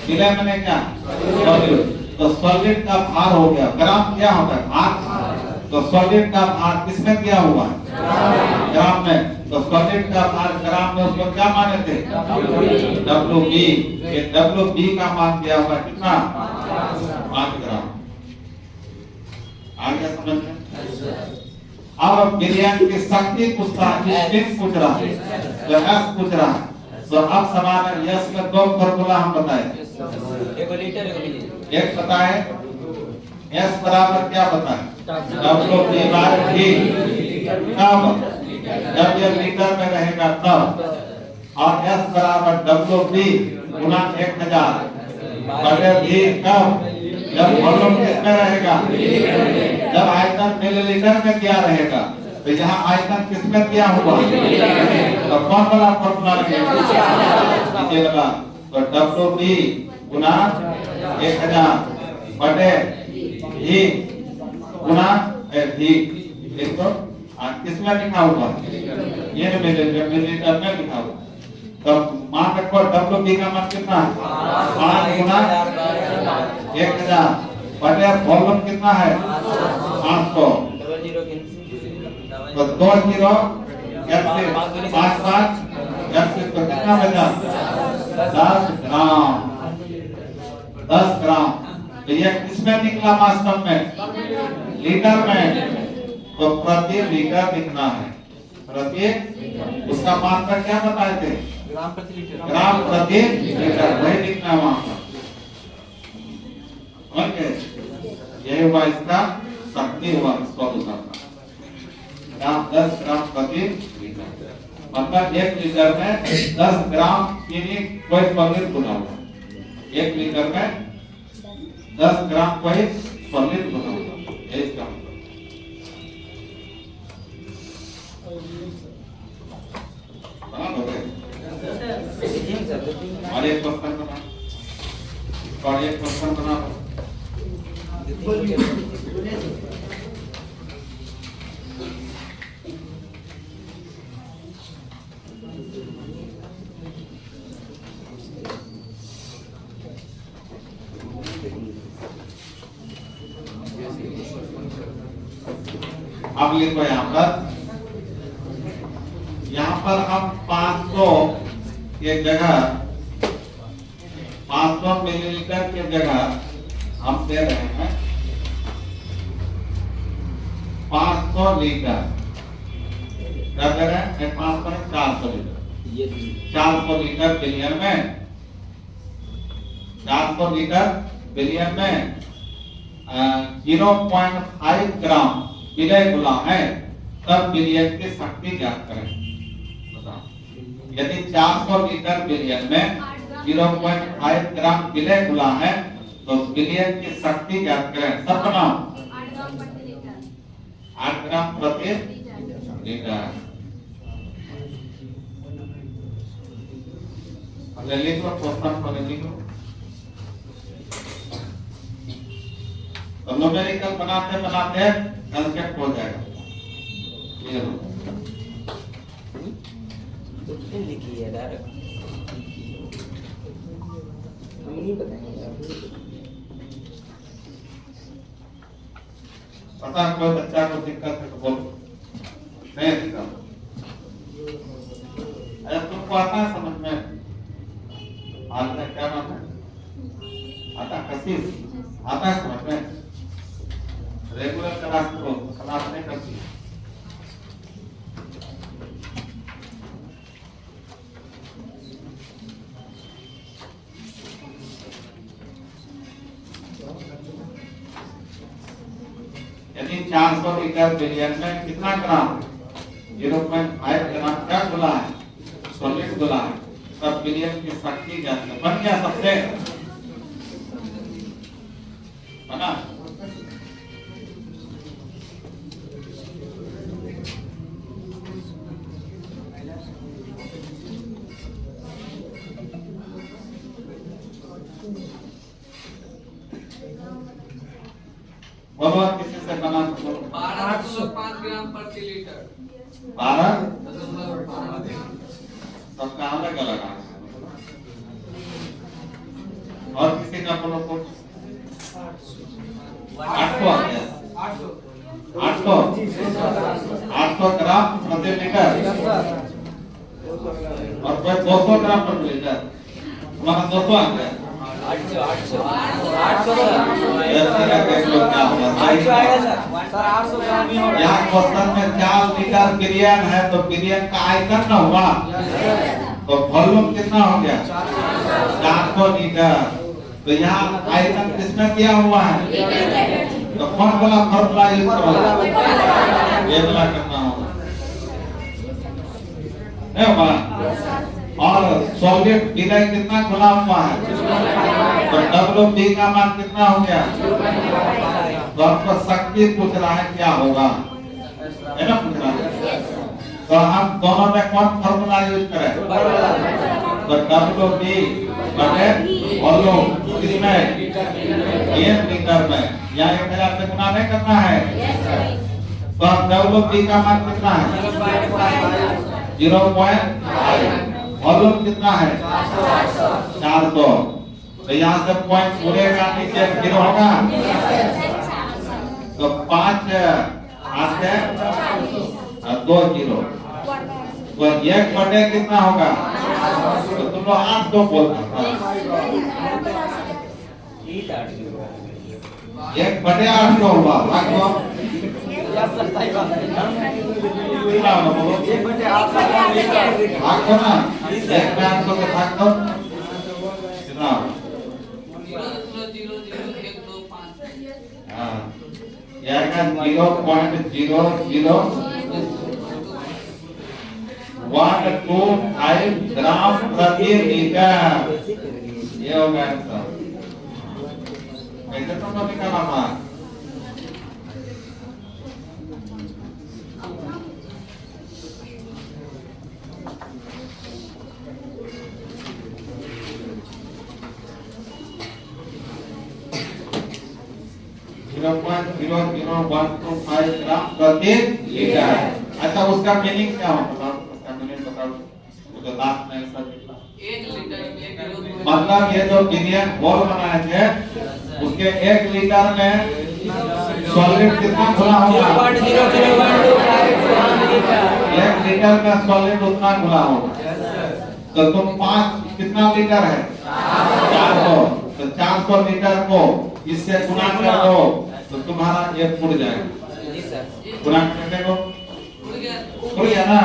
विलय मैंने क्या? सॉलिड। तो सॉलिड का भार हो गया, ग्राम क्या होता है? भार। तो सॉलिड का भार किसमें दिया हुआ है? ग्राम में। तो सॉलिड का भार ग्राम में उसको क्या माने थे? WB। ये WB का मान दिया हुआ है कितना? 5 ग्राम। आगे समझ में? अब विलयन की शक्ति पूछता है, स्पिन पूछ रहा है, तो S पूछ रहा है। तो अब सवाल है, यस का 2 फार्मूला हम बताए, एक बताए, S बराबर क्या बताए? WB/T। तब जब ये लीटर में रहेगा तब, और S बराबर WB गुना 1000 बटे V कब? जब वॉल्यूम किसमें रहेगा? जब आयतन मिलीलीटर में क्या रहेगा? तो यहाँ आयतन किसमें दिया हुआ? तो कौन वाला फॉर्मूला लगेगा? तो WB गुना 1000 बटे V गुना V। देखो किसमें लिखा हुआ? ये मिलीलीटर में लिखा हुआ। तो मान रखो WB का मान कितना है? 5 गुना 1000 बटे वॉल्यूम कितना है? 500। तो 2 0 5 5 तो कितना बचा? 10 ग्राम। 10 ग्राम। तो ये किसमें निकला वास्तव में? लीटर में। तो प्रति लीटर लिखना है, प्रति, उसका मात्रा क्या बताए थे? ग्राम प्रति लीटर। ग्राम प्रति लीटर, वही लिखना है वहां पर। ओके, यही हुआ इसका शक्ति हुआ सॉल्यूशन का। 10 ग्राम प्रति लीटर, मतलब 1 लीटर में 10 ग्राम चीनी कोई पनीर बना हुआ। 1 लीटर में 10 ग्राम कोई सॉलिड बना होगा, ये इसका मतलब। बना दोगे? और एक क्वेश्चन बना, और एक क्वेश्चन बना। अब लिखो यहाँ पर हम 500 के जगह 500 मिलीलीटर के जगह हम दे रहे हैं 500 लीटर। क्या दे रहे हैं? 500 में 400 लीटर, 400 लीटर बिलियन में, 400 लीटर बिलियन में 0.5 ग्राम विलय गुलाम है, तब बिलियन की शक्ति ज्ञात करें। बताओ, यदि 400 लीटर बिलियन में 0.5 ग्राम विलय गुलाम है तो बिलियन की शक्ति ज्ञात करें। सब बनाओ। 8 ग्राम प्रति लीटर। लिखो क्वेश्चन को लिखो। तो न्यूमेरिकल बनाते बनाते कंसेप्ट हो जाएगा। ये लो लिखी है डायरेक्ट, हम नहीं बताएंगे। पता कोई बच्चा को दिक्कत है तो बोलो, नहीं दिक्कत। अरे तुमको आता है समझ में? आता है, क्या नाम है? आता कशिश आता है समझ में? रेगुलर क्लास करो, क्लास नहीं करती। यदि 400 लीटर बिलियन में कितना ग्राम? 0.5 ग्राम क्या गुला है? सॉलिड गुला है, तब बिलियन की शक्ति जाती है। बन गया सबसे? बना? बोलो किसी से बना तो बोलो। 12.5 ग्राम प्रति लीटर। 12 सबका अलग अलग है। और किसी का बोलो कुछ। 800 ग्राम प्रति लीटर। और कोई 200 ग्राम प्रति लीटर। तुम्हारा 200 आ गया। 800 ग्राम ही होगा। यहाँ क्वेश्चन में 4 लीटर बिलियन है तो बिलियन का आयतन ना हुआ, तो वॉल्यूम कितना हो गया? 400 लीटर। तो यहाँ आयतन किसमें दिया हुआ है? तो कौन वाला फॉर्मूला यूज करोगे? ये वाला करना होगा, है होगा। और सॉलिड विलय कितना खुला हुआ है? तो WB का मान कितना हो गया? तो आपको शक्ति पूछ रहा है क्या होगा, है ना पूछ रहा है। तो हम दोनों में कौन फॉर्मूला यूज करें? तो WB बटे वॉल्यूम किसमें? 1 लीटर में। यहाँ 1000 से गुना नहीं करना है। तो WB का मान कितना है? 0.5। वॉल्यूम कितना है? 400। तो यहाँ से पॉइंट पूरे का नीचे 0 होगा, तो 5 8 है और 2 0। तो 1 बटे कितना होगा? तो तुम लोग 8 2 बोलते हो। 1 बटे 8 2 हुआ। भाग दो। भाग दो ना, 1 में 800 के भाग दो कितना? 0.00125। हाँ, यह का 0.00125 ग्राम प्रति लीटर। ये हो गया आंसर। कैसे तुमको निकाला था? ग्राम प्रति लीटर। अच्छा उसका मीनिंग क्या होगा? उसका मीनिंग बताओ। वो तो लास्ट में आंसर निकला। 1 लीटर में 0.0 मतलब ये जो बिलियन बॉल बनाए थे उसके 1 लीटर में सॉलिड कितना घुला होगा? 1 लीटर में सॉलिड उतना घुला होगा। तो तुम 5 कितना लीटर है? 400। तो 400 लीटर को इससे गुना कर दो तो तुम्हारा ये फूट जाएगा। जी सर। गुना करने को उड़ गया। फूट गया ना?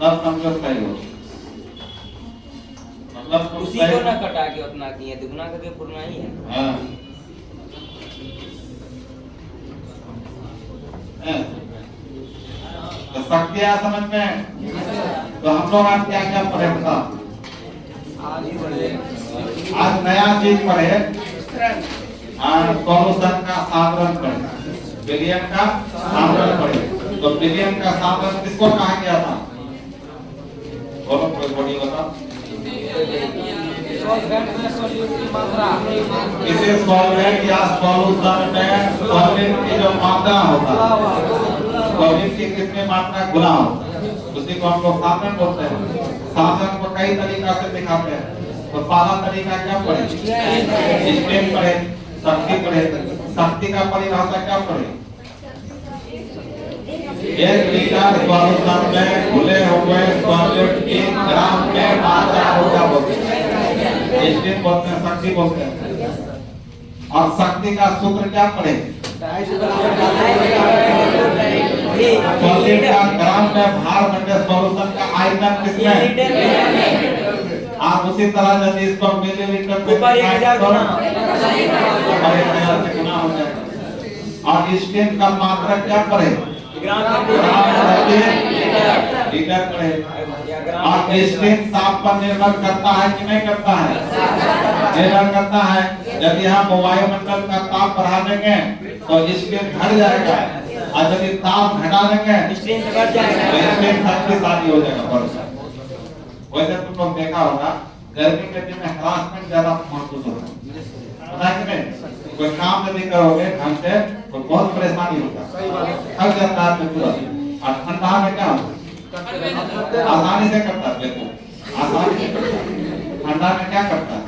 तब समझो सही हो। मतलब तुम उसी सही- को ना कटा के उतना किए तो गुना करके पूर्णा ही है। हाँ। तो शक्ति आया समझ में? तो हम लोग आज क्या क्या पढ़े बता? आज नया चीज पढ़े। सॉल्यूशन का साधारण पढ़े, विलियम का साधारण पढ़े। तो विलियम का साधारण किसको कहा गया था? बोलो कोई बड़ी बताओ। किसी सॉल्वेंट या सॉल्यूशन में सॉलिड की जो मात्रा होता है, सॉलिड की कितनी मात्रा गुना होता है, उसी को हम लोग साधन बोलते हैं। साधन को कई तरीका से दिखाते हैं। तो पहला तरीका क्या पढ़े? स्टेप पढ़े, शक्ति पढ़े। शक्ति का परिभाषा क्या पढ़े? 1 लीटर सॉल्यूशन में घुले हुए सॉलिड की ग्राम में मात्रा को क्या बोलते हैं? स्टेप बोलते हैं, शक्ति बोलते हैं। और शक्ति का सूत्र क्या पढ़े? सॉलिड का ग्राम में भार बटे सॉल्यूशन का आयतन किसमें? आप उसी तरह यदि इसको मिलीलीटर में ऊपर 1000 गुना। ऊपर 1000 से गुना हो जाएगा। और स्टेन का मात्रा क्या पढ़े? ग्राम प्रति लीटर पढ़े। और स्टेन ताप पर निर्भर करता है कि नहीं करता है? निर्भर करता है। यदि हम वायुमंडल का ताप बढ़ा देंगे तो स्टेन घट जाएगा, और यदि ताप घटा देंगे स्ट्रेंथ बढ़ जाएगा। तो स्टेन शक्तिशाली हो जाएगा। वैसे तुम लोग देखा होगा गर्मी के दिन में हरासमेंट ज्यादा महसूस होता है, पता है कि नहीं? कोई काम यदि करोगे ढंग से तो बहुत परेशानी होता है, थक जाता है तुरंत। और ठंडा में क्या होता है? आसानी से करता है। देखो आसानी से करता है। ठंडा में क्या करता है?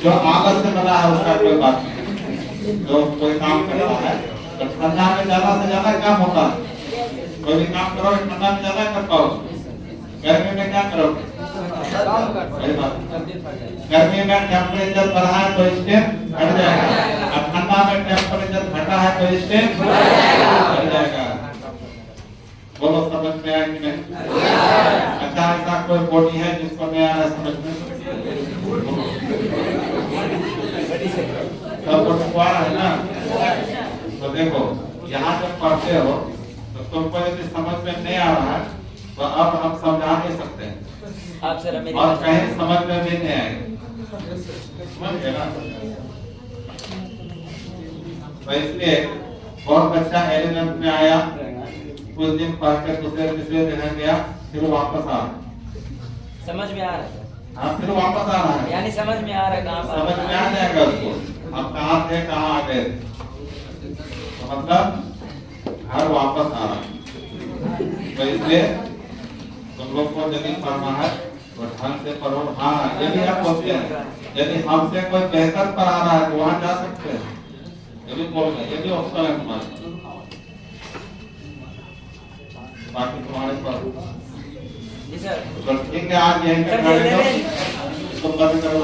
जो आदत से बना है उसका कोई बात नहीं। जो कोई काम कर रहा है तो ठंडा में ज्यादा से ज्यादा काम होता है। कोई भी काम करोगे ठंडा में ज्यादा कर पाओगे। गर्मी में क्या करोगे? गर्मी में टेम्परेचर बढ़ा है तो स्टेन घट जाएगा, और ठंडा में टेम्परेचर घटा है तो स्टेन बढ़ जाएगा। बोलो समझ में आया कि नहीं? अच्छा ऐसा कोई बॉडी है जिसको नहीं आ रहा है समझ में? सब कुछ हुआ है ना? तो देखो यहाँ जब पढ़ते हो तो तुमको यदि समझ में नहीं आ रहा है तो अब हम समझा नहीं सकते हैं, आप सर मेरी और कहीं समझ में भी नहीं आएगा। समझ गए ना? तो इसलिए बहुत अच्छा एलिमेंट में आया, कुछ दिन पढ़ के दूसरे तीसरे दिन गया, फिर वापस आ रहा। समझ में आ रहा है सर। हाँ फिर वापस आ रहा है। यानी समझ में आ रहा है कहाँ पर। समझ में आ जाएगा उसको अब कहाँ थे कहाँ आ गए। तो मतलब घर वापस आ रहा है। तो इसलिए तुम लोग को यदि पढ़ना है तो ढंग से पढ़ो। हाँ ये भी आप बोलते हैं यदि हमसे कोई बेहतर पढ़ा रहा है तो वहाँ जा सकते हैं, ये भी बोल रहे हैं। ये भी ऑप्शन है तुम्हारे बाकी तुम्हारे पास। जी सर। तो ठीक है आज यही सर, करना है ये तो तुम बंद करो।